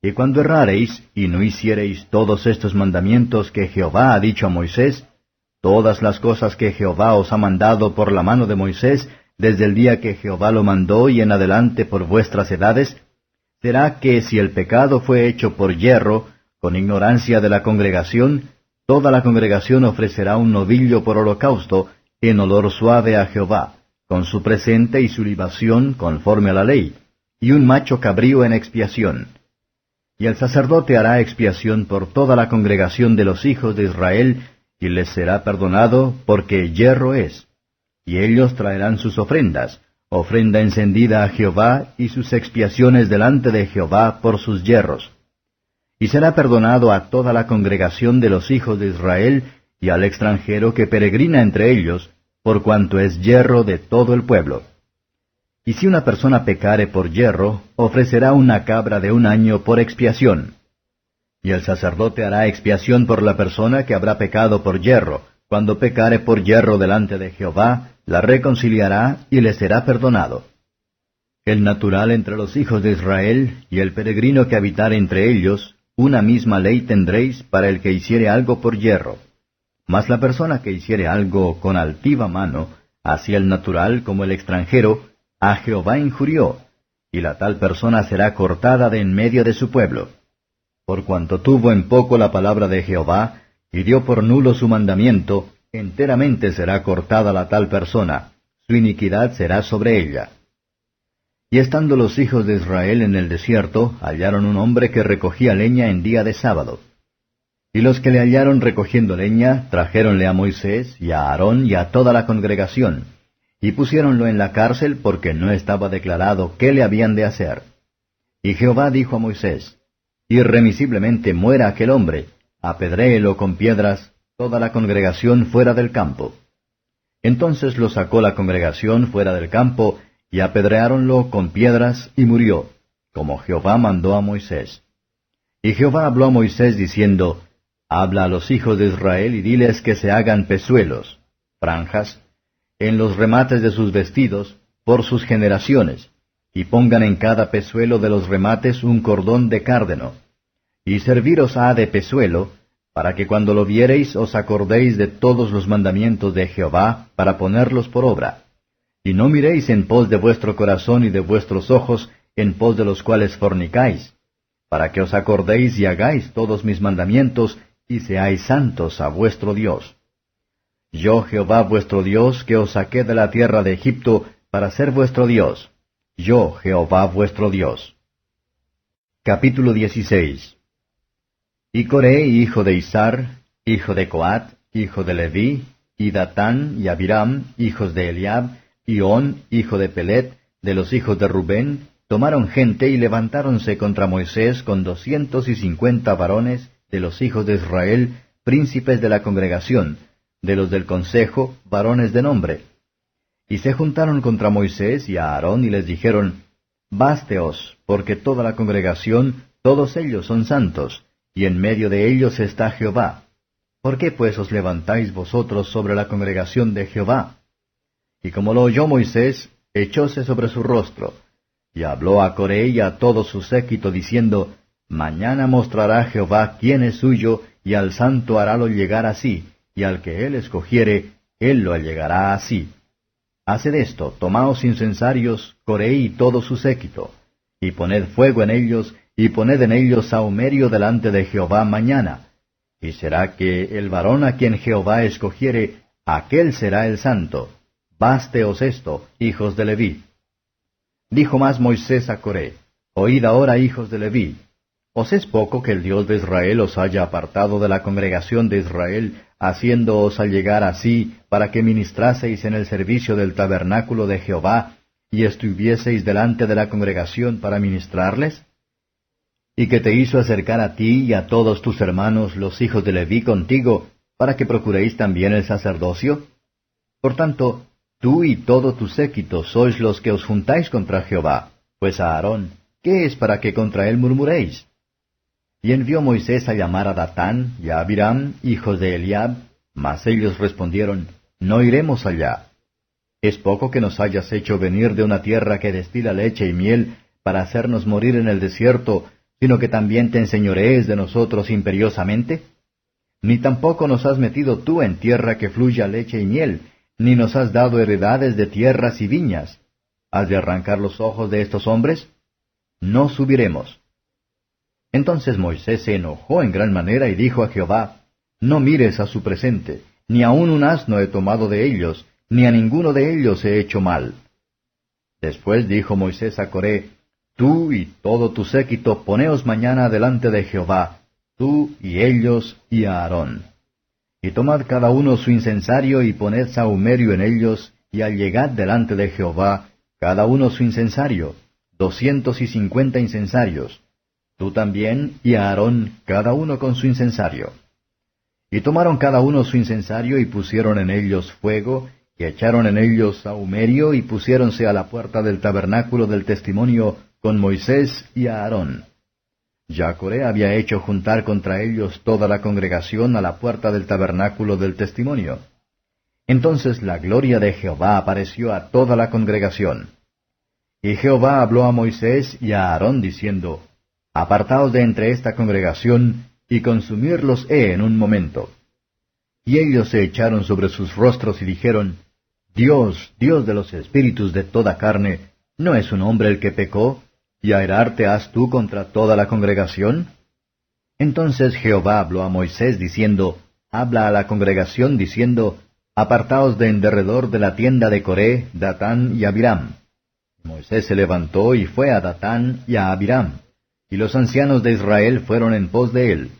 Y cuando errareis, y no hiciereis todos estos mandamientos que Jehová ha dicho a Moisés, todas las cosas que Jehová os ha mandado por la mano de Moisés, desde el día que Jehová lo mandó y en adelante por vuestras edades, será que si el pecado fue hecho por yerro, con ignorancia de la congregación, toda la congregación ofrecerá un novillo por holocausto, en olor suave a Jehová, con su presente y su libación conforme a la ley, y un macho cabrío en expiación. Y el sacerdote hará expiación por toda la congregación de los hijos de Israel, y les será perdonado, porque yerro es. Y ellos traerán sus ofrendas, ofrenda encendida a Jehová, y sus expiaciones delante de Jehová por sus yerros. Y será perdonado a toda la congregación de los hijos de Israel, y al extranjero que peregrina entre ellos, por cuanto es yerro de todo el pueblo. Y si una persona pecare por yerro, ofrecerá una cabra de un año por expiación. Y el sacerdote hará expiación por la persona que habrá pecado por yerro. Cuando pecare por yerro delante de Jehová, la reconciliará y le será perdonado. El natural entre los hijos de Israel, y el peregrino que habitare entre ellos, una misma ley tendréis para el que hiciere algo por yerro. Mas la persona que hiciere algo con altiva mano, así el natural como el extranjero, a Jehová injurió, y la tal persona será cortada de en medio de su pueblo. Por cuanto tuvo en poco la palabra de Jehová, y dio por nulo su mandamiento, enteramente será cortada la tal persona, su iniquidad será sobre ella. Y estando los hijos de Israel en el desierto, hallaron un hombre que recogía leña en día de sábado. Y los que le hallaron recogiendo leña, trajéronle a Moisés, y a Aarón, y a toda la congregación, y pusiéronlo en la cárcel porque no estaba declarado qué le habían de hacer. Y Jehová dijo a Moisés, Irremisiblemente muera aquel hombre, apedréelo con piedras, toda la congregación fuera del campo. Entonces lo sacó la congregación fuera del campo, y apedreáronlo con piedras, y murió, como Jehová mandó a Moisés. Y Jehová habló a Moisés diciendo, Habla a los hijos de Israel y diles que se hagan pezuelos, franjas, en los remates de sus vestidos, por sus generaciones, y pongan en cada pezuelo de los remates un cordón de cárdeno. Y serviros ha de pezuelo, para que cuando lo viereis os acordéis de todos los mandamientos de Jehová, para ponerlos por obra. Y no miréis en pos de vuestro corazón y de vuestros ojos, en pos de los cuales fornicáis, para que os acordéis y hagáis todos mis mandamientos, y seáis santos a vuestro Dios. Yo Jehová vuestro Dios, que os saqué de la tierra de Egipto, para ser vuestro Dios. Yo Jehová vuestro Dios. Capítulo 16. Y Coré, hijo de Izar, hijo de Coat, hijo de Leví, y Datán y Abiram, hijos de Eliab, y On, hijo de Pelet, de los hijos de Rubén, tomaron gente y levantáronse contra Moisés con 250 varones de los hijos de Israel, príncipes de la congregación, de los del consejo, varones de nombre. Y se juntaron contra Moisés y a Aarón y les dijeron, Básteos, porque toda la congregación, todos ellos son santos, y en medio de ellos está Jehová. ¿Por qué pues os levantáis vosotros sobre la congregación de Jehová? Y como lo oyó Moisés, echóse sobre su rostro, y habló a Coré y a todo su séquito, diciendo, Mañana mostrará Jehová quién es suyo, y al santo harálo llegar así, y al que él escogiere, él lo allegará así. Haced esto, tomaos incensarios, Coré y todo su séquito, y poned fuego en ellos, y poned en ellos sahumerio delante de Jehová mañana. Y será que el varón a quien Jehová escogiere, aquel será el santo. Básteos esto, hijos de Leví. Dijo más Moisés a Coré, Oíd ahora, hijos de Leví. ¿Os es poco que el Dios de Israel os haya apartado de la congregación de Israel, haciéndoos allegar así, para que ministraseis en el servicio del tabernáculo de Jehová, y estuvieseis delante de la congregación para ministrarles? ¿Y que te hizo acercar a ti y a todos tus hermanos, los hijos de Leví, contigo, para que procuréis también el sacerdocio? Por tanto, tú y todo tu séquito sois los que os juntáis contra Jehová, pues a Aarón, ¿qué es para que contra él murmuréis? Y envió Moisés a llamar a Datán y a Abiram, hijos de Eliab, mas ellos respondieron, No iremos allá. ¿Es poco que nos hayas hecho venir de una tierra que destila leche y miel, para hacernos morir en el desierto, sino que también te enseñorees de nosotros imperiosamente? Ni tampoco nos has metido tú en tierra que fluya leche y miel, ni nos has dado heredades de tierras y viñas. ¿Has de arrancar los ojos de estos hombres? No subiremos. Entonces Moisés se enojó en gran manera y dijo a Jehová, No mires a su presente, ni aun un asno he tomado de ellos, ni a ninguno de ellos he hecho mal. Después dijo Moisés a Coré, Tú y todo tu séquito poneos mañana delante de Jehová, tú y ellos y a Aarón. Y tomad cada uno su incensario y poned sahumerio en ellos, y allegad delante de Jehová, cada uno su incensario, 250 incensarios. Tú también, y a Aarón, cada uno con su incensario. Y tomaron cada uno su incensario, y pusieron en ellos fuego, y echaron en ellos sahumerio, y pusiéronse a la puerta del tabernáculo del testimonio con Moisés y a Aarón. Ya Coré había hecho juntar contra ellos toda la congregación a la puerta del tabernáculo del testimonio. Entonces la gloria de Jehová apareció a toda la congregación. Y Jehová habló a Moisés y a Aarón, diciendo, Apartaos de entre esta congregación, y consumirlos he en un momento. Y ellos se echaron sobre sus rostros y dijeron, Dios, Dios de los espíritus de toda carne, ¿no es un hombre el que pecó, y airarte has tú contra toda la congregación? Entonces Jehová habló a Moisés, diciendo, Habla a la congregación, diciendo, Apartaos de en derredor de la tienda de Coré, Datán y Abiram. Moisés se levantó y fue a Datán y a Abiram, y los ancianos de Israel fueron en pos de él.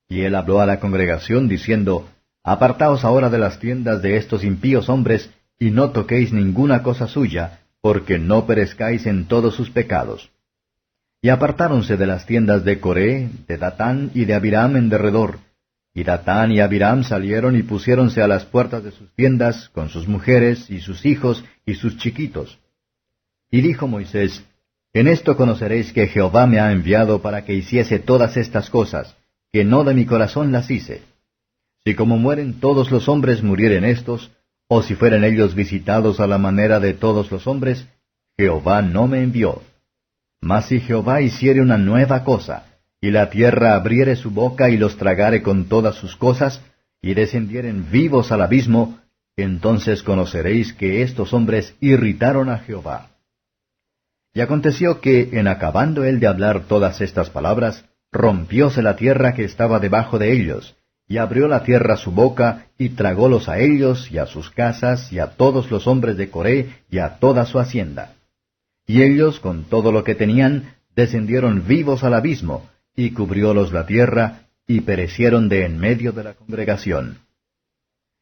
Y él habló a la congregación, diciendo, Apartaos ahora de las tiendas de estos impíos hombres, y no toquéis ninguna cosa suya, porque no perezcáis en todos sus pecados. Y apartáronse de las tiendas de Coré, de Datán y de Abiram en derredor. Y Datán y Abiram salieron y pusiéronse a las puertas de sus tiendas, con sus mujeres, y sus hijos, y sus chiquitos. Y dijo Moisés, En esto conoceréis que Jehová me ha enviado para que hiciese todas estas cosas, que no de mi corazón las hice. Si como mueren todos los hombres murieren estos, o si fueren ellos visitados a la manera de todos los hombres, Jehová no me envió. Mas si Jehová hiciere una nueva cosa, y la tierra abriere su boca y los tragare con todas sus cosas, y descendieren vivos al abismo, entonces conoceréis que estos hombres irritaron a Jehová. Y aconteció que, en acabando él de hablar todas estas palabras, rompióse la tierra que estaba debajo de ellos, y abrió la tierra su boca, y tragólos a ellos, y a sus casas, y a todos los hombres de Coré, y a toda su hacienda. Y ellos, con todo lo que tenían, descendieron vivos al abismo, y cubriólos la tierra, y perecieron de en medio de la congregación.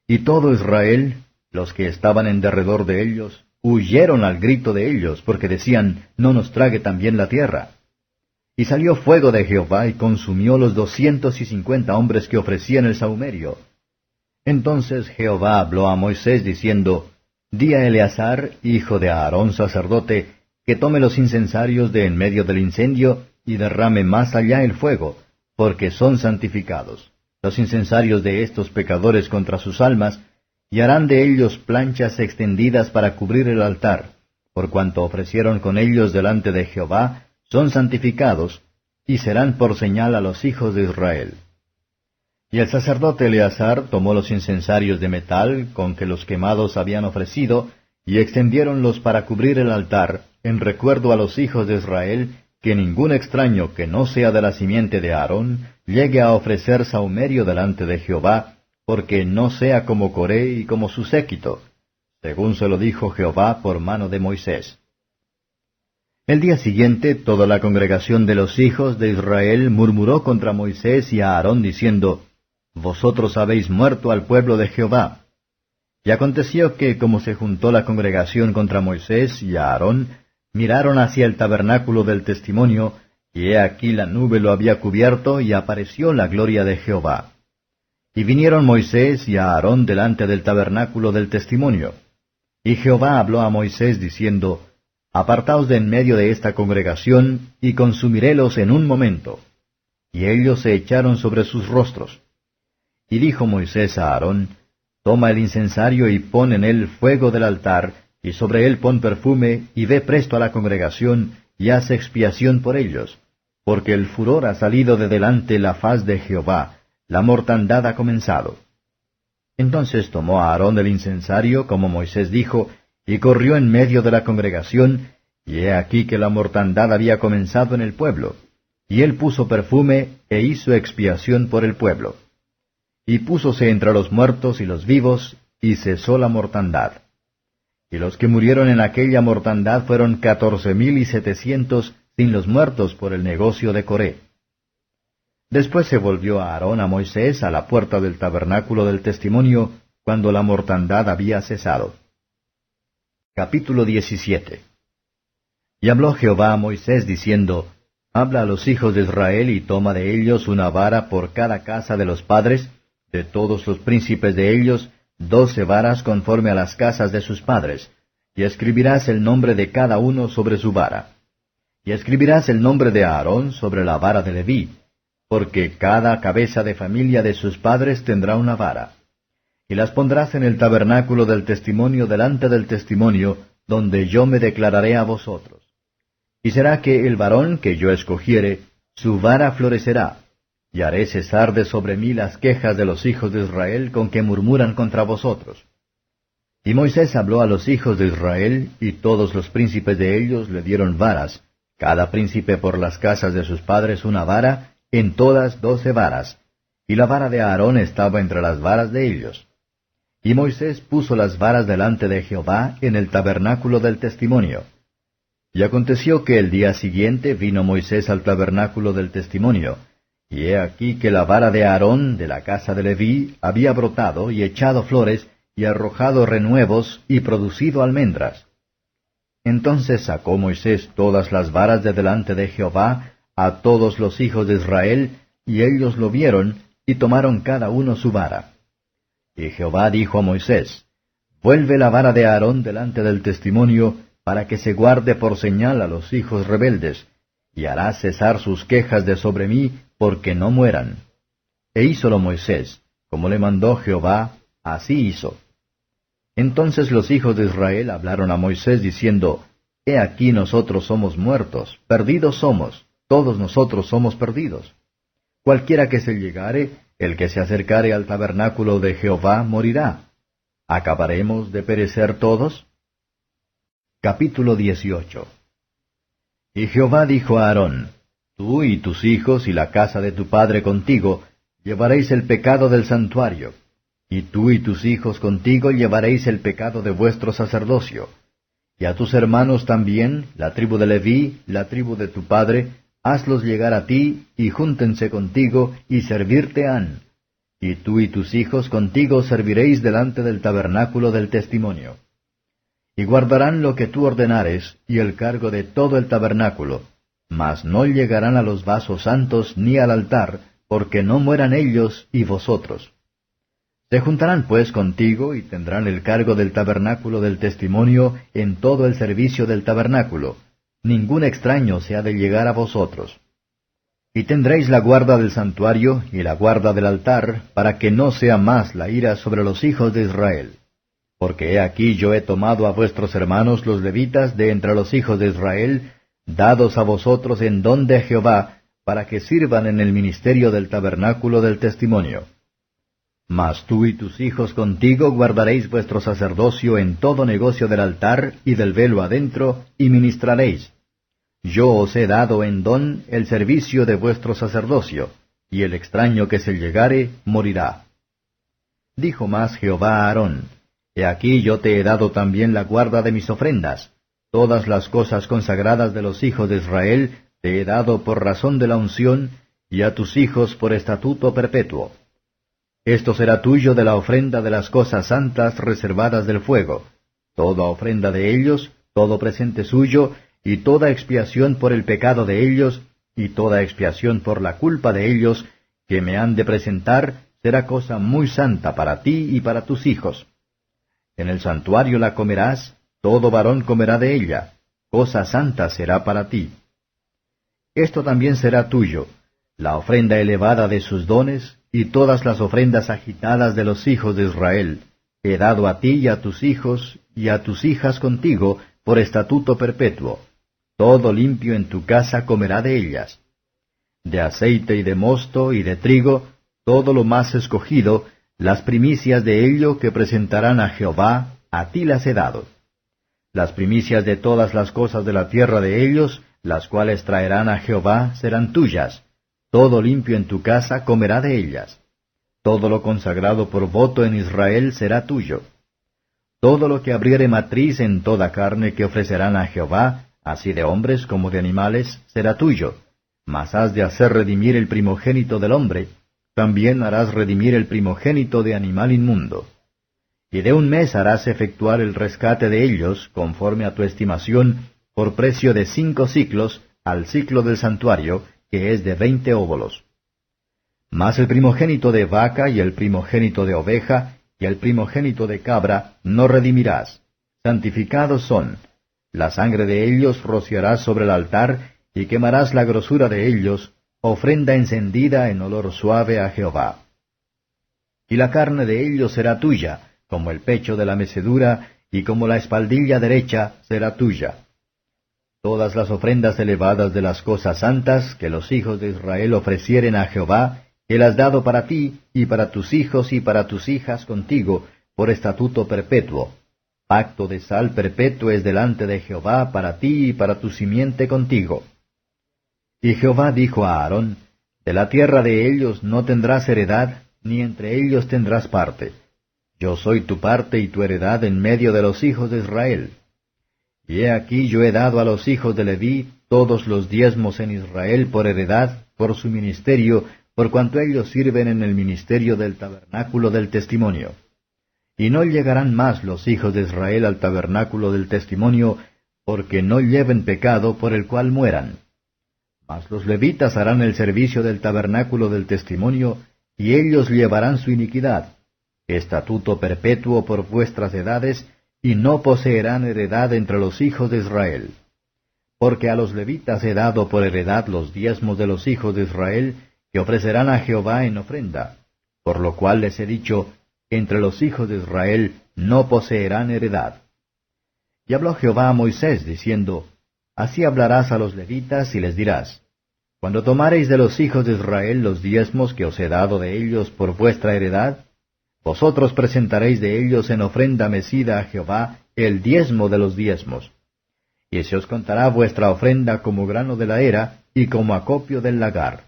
Y todo Israel, los que estaban en derredor de ellos, huyeron al grito de ellos, porque decían, No nos trague también la tierra. Y salió fuego de Jehová, y consumió los 250 hombres que ofrecían el sahumerio. Entonces Jehová habló a Moisés, diciendo, Di a Eleazar, hijo de Aarón sacerdote, que tome los incensarios de en medio del incendio, y derrame más allá el fuego, porque son santificados, los incensarios de estos pecadores contra sus almas, y harán de ellos planchas extendidas para cubrir el altar, por cuanto ofrecieron con ellos delante de Jehová, son santificados, y serán por señal a los hijos de Israel. Y el sacerdote Eleazar tomó los incensarios de metal con que los quemados habían ofrecido, y extendiéronlos para cubrir el altar, en recuerdo a los hijos de Israel, que ningún extraño que no sea de la simiente de Aarón llegue a ofrecer sahumerio delante de Jehová, porque no sea como Coré y como su séquito, según se lo dijo Jehová por mano de Moisés. El día siguiente toda la congregación de los hijos de Israel murmuró contra Moisés y a Aarón, diciendo, Vosotros habéis muerto al pueblo de Jehová. Y aconteció que, como se juntó la congregación contra Moisés y a Aarón, miraron hacia el tabernáculo del testimonio, y he aquí la nube lo había cubierto, y apareció la gloria de Jehová. Y vinieron Moisés y a Aarón delante del tabernáculo del testimonio. Y Jehová habló a Moisés, diciendo, Apartaos de en medio de esta congregación, y consumirélos en un momento. Y ellos se echaron sobre sus rostros. Y dijo Moisés a Aarón, Toma el incensario y pon en él fuego del altar, y sobre él pon perfume, y ve presto a la congregación, y haz expiación por ellos, porque el furor ha salido de delante la faz de Jehová, la mortandad ha comenzado. Entonces tomó a Aarón el incensario, como Moisés dijo, y corrió en medio de la congregación, y he aquí que la mortandad había comenzado en el pueblo. Y él puso perfume, e hizo expiación por el pueblo. Y púsose entre los muertos y los vivos, y cesó la mortandad. Y los que murieron en aquella mortandad fueron 14,700, sin los muertos por el negocio de Coré. Después se volvió a Aarón a Moisés a la puerta del tabernáculo del testimonio, cuando la mortandad había cesado. Capítulo 17. Y habló Jehová a Moisés, diciendo, Habla a los hijos de Israel, y toma de ellos una vara por cada casa de los padres, de todos los príncipes de ellos, 12 varas conforme a las casas de sus padres, y escribirás el nombre de cada uno sobre su vara. Y escribirás el nombre de Aarón sobre la vara de Leví, porque cada cabeza de familia de sus padres tendrá una vara. Y las pondrás en el tabernáculo del testimonio delante del testimonio, donde yo me declararé a vosotros. Y será que el varón que yo escogiere, su vara florecerá, y haré cesar de sobre mí las quejas de los hijos de Israel con que murmuran contra vosotros. Y Moisés habló a los hijos de Israel, y todos los príncipes de ellos le dieron varas, cada príncipe por las casas de sus padres una vara, en todas 12 varas, y la vara de Aarón estaba entre las varas de ellos. Y Moisés puso las varas delante de Jehová en el tabernáculo del testimonio. Y aconteció que el día siguiente vino Moisés al tabernáculo del testimonio, y he aquí que la vara de Aarón de la casa de Leví había brotado y echado flores, y arrojado renuevos, y producido almendras. Entonces sacó Moisés todas las varas de delante de Jehová a todos los hijos de Israel, y ellos lo vieron, y tomaron cada uno su vara. Y Jehová dijo a Moisés, Vuelve la vara de Aarón delante del testimonio, para que se guarde por señal a los hijos rebeldes, y hará cesar sus quejas de sobre mí, porque no mueran. E hízolo Moisés, como le mandó Jehová, así hizo. Entonces los hijos de Israel hablaron a Moisés, diciendo, He aquí nosotros somos muertos, perdidos somos, todos nosotros somos perdidos. Cualquiera que se llegare, el que se acercare al tabernáculo de Jehová, morirá. ¿Acabaremos de perecer todos? Capítulo 18. Y Jehová dijo a Aarón, Tú y tus hijos y la casa de tu padre contigo llevaréis el pecado del santuario, y tú y tus hijos contigo llevaréis el pecado de vuestro sacerdocio. Y a tus hermanos también, la tribu de Leví, la tribu de tu padre, hazlos llegar a ti, y júntense contigo, y servirte han. Y tú y tus hijos contigo serviréis delante del tabernáculo del testimonio. Y guardarán lo que tú ordenares, y el cargo de todo el tabernáculo, mas no llegarán a los vasos santos ni al altar, porque no mueran ellos y vosotros. Se juntarán pues contigo, y tendrán el cargo del tabernáculo del testimonio en todo el servicio del tabernáculo. Ningún extraño se ha de llegar a vosotros. Y tendréis la guarda del santuario y la guarda del altar, para que no sea más la ira sobre los hijos de Israel. Porque he aquí yo he tomado a vuestros hermanos los levitas de entre los hijos de Israel, dados a vosotros en don de Jehová, para que sirvan en el ministerio del tabernáculo del testimonio. Mas tú y tus hijos contigo guardaréis vuestro sacerdocio en todo negocio del altar y del velo adentro, y ministraréis. Yo os he dado en don el servicio de vuestro sacerdocio, y el extraño que se llegare morirá. Dijo más Jehová a Aarón: He aquí yo te he dado también la guarda de mis ofrendas. Todas las cosas consagradas de los hijos de Israel te he dado por razón de la unción, y a tus hijos por estatuto perpetuo. Esto será tuyo de la ofrenda de las cosas santas reservadas del fuego, toda ofrenda de ellos, todo presente suyo, y toda expiación por el pecado de ellos, y toda expiación por la culpa de ellos, que me han de presentar, será cosa muy santa para ti y para tus hijos. En el santuario la comerás, todo varón comerá de ella, cosa santa será para ti. Esto también será tuyo, la ofrenda elevada de sus dones, y todas las ofrendas agitadas de los hijos de Israel, he dado a ti y a tus hijos, y a tus hijas contigo, por estatuto perpetuo. Todo limpio en tu casa comerá de ellas. De aceite y de mosto y de trigo, todo lo más escogido, las primicias de ello que presentarán a Jehová, a ti las he dado. Las primicias de todas las cosas de la tierra de ellos, las cuales traerán a Jehová, serán tuyas. Todo limpio en tu casa comerá de ellas. Todo lo consagrado por voto en Israel será tuyo. Todo lo que abriere matriz en toda carne que ofrecerán a Jehová, así de hombres como de animales, será tuyo. Mas has de hacer redimir el primogénito del hombre, también harás redimir el primogénito de animal inmundo. Y de un mes harás efectuar el rescate de ellos, conforme a tu estimación, por precio de 5 siclos, al siclo del santuario, que es de 20 óbolos. Mas el primogénito de vaca y el primogénito de oveja y el primogénito de cabra no redimirás. Santificados son. La sangre de ellos rociarás sobre el altar, y quemarás la grosura de ellos, ofrenda encendida en olor suave a Jehová. Y la carne de ellos será tuya, como el pecho de la mecedura, y como la espaldilla derecha será tuya. Todas las ofrendas elevadas de las cosas santas que los hijos de Israel ofrecieren a Jehová, Él has dado para ti, y para tus hijos y para tus hijas contigo, por estatuto perpetuo. Pacto de sal perpetuo es delante de Jehová para ti y para tu simiente contigo. Y Jehová dijo a Aarón: De la tierra de ellos no tendrás heredad, ni entre ellos tendrás parte. Yo soy tu parte y tu heredad en medio de los hijos de Israel. Y he aquí yo he dado a los hijos de Leví todos los diezmos en Israel por heredad, por su ministerio, por cuanto ellos sirven en el ministerio del tabernáculo del testimonio. Y no llegarán más los hijos de Israel al tabernáculo del testimonio, porque no lleven pecado por el cual mueran. Mas los levitas harán el servicio del tabernáculo del testimonio, y ellos llevarán su iniquidad, estatuto perpetuo por vuestras edades, y no poseerán heredad entre los hijos de Israel. Porque a los levitas he dado por heredad los diezmos de los hijos de Israel, que ofrecerán a Jehová en ofrenda, por lo cual les he dicho: entre los hijos de Israel no poseerán heredad. Y habló Jehová a Moisés, diciendo: Así hablarás a los levitas, y les dirás: Cuando tomareis de los hijos de Israel los diezmos que os he dado de ellos por vuestra heredad, vosotros presentaréis de ellos en ofrenda mecida a Jehová el diezmo de los diezmos. Y se os contará vuestra ofrenda como grano de la era, y como acopio del lagar.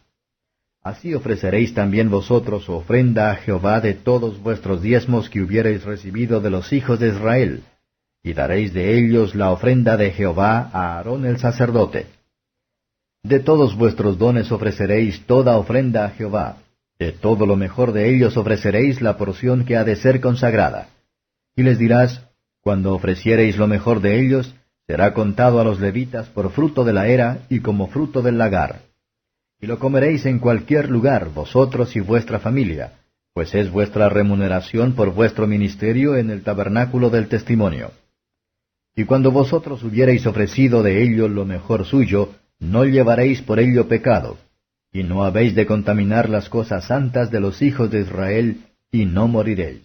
Así ofreceréis también vosotros ofrenda a Jehová de todos vuestros diezmos que hubiereis recibido de los hijos de Israel, y daréis de ellos la ofrenda de Jehová a Aarón el sacerdote. De todos vuestros dones ofreceréis toda ofrenda a Jehová. De todo lo mejor de ellos ofreceréis la porción que ha de ser consagrada. Y les dirás: Cuando ofreciereis lo mejor de ellos, será contado a los levitas por fruto de la era y como fruto del lagar. Y lo comeréis en cualquier lugar, vosotros y vuestra familia, pues es vuestra remuneración por vuestro ministerio en el tabernáculo del testimonio. Y cuando vosotros hubiereis ofrecido de ello lo mejor suyo, no llevaréis por ello pecado, y no habéis de contaminar las cosas santas de los hijos de Israel, y no moriréis.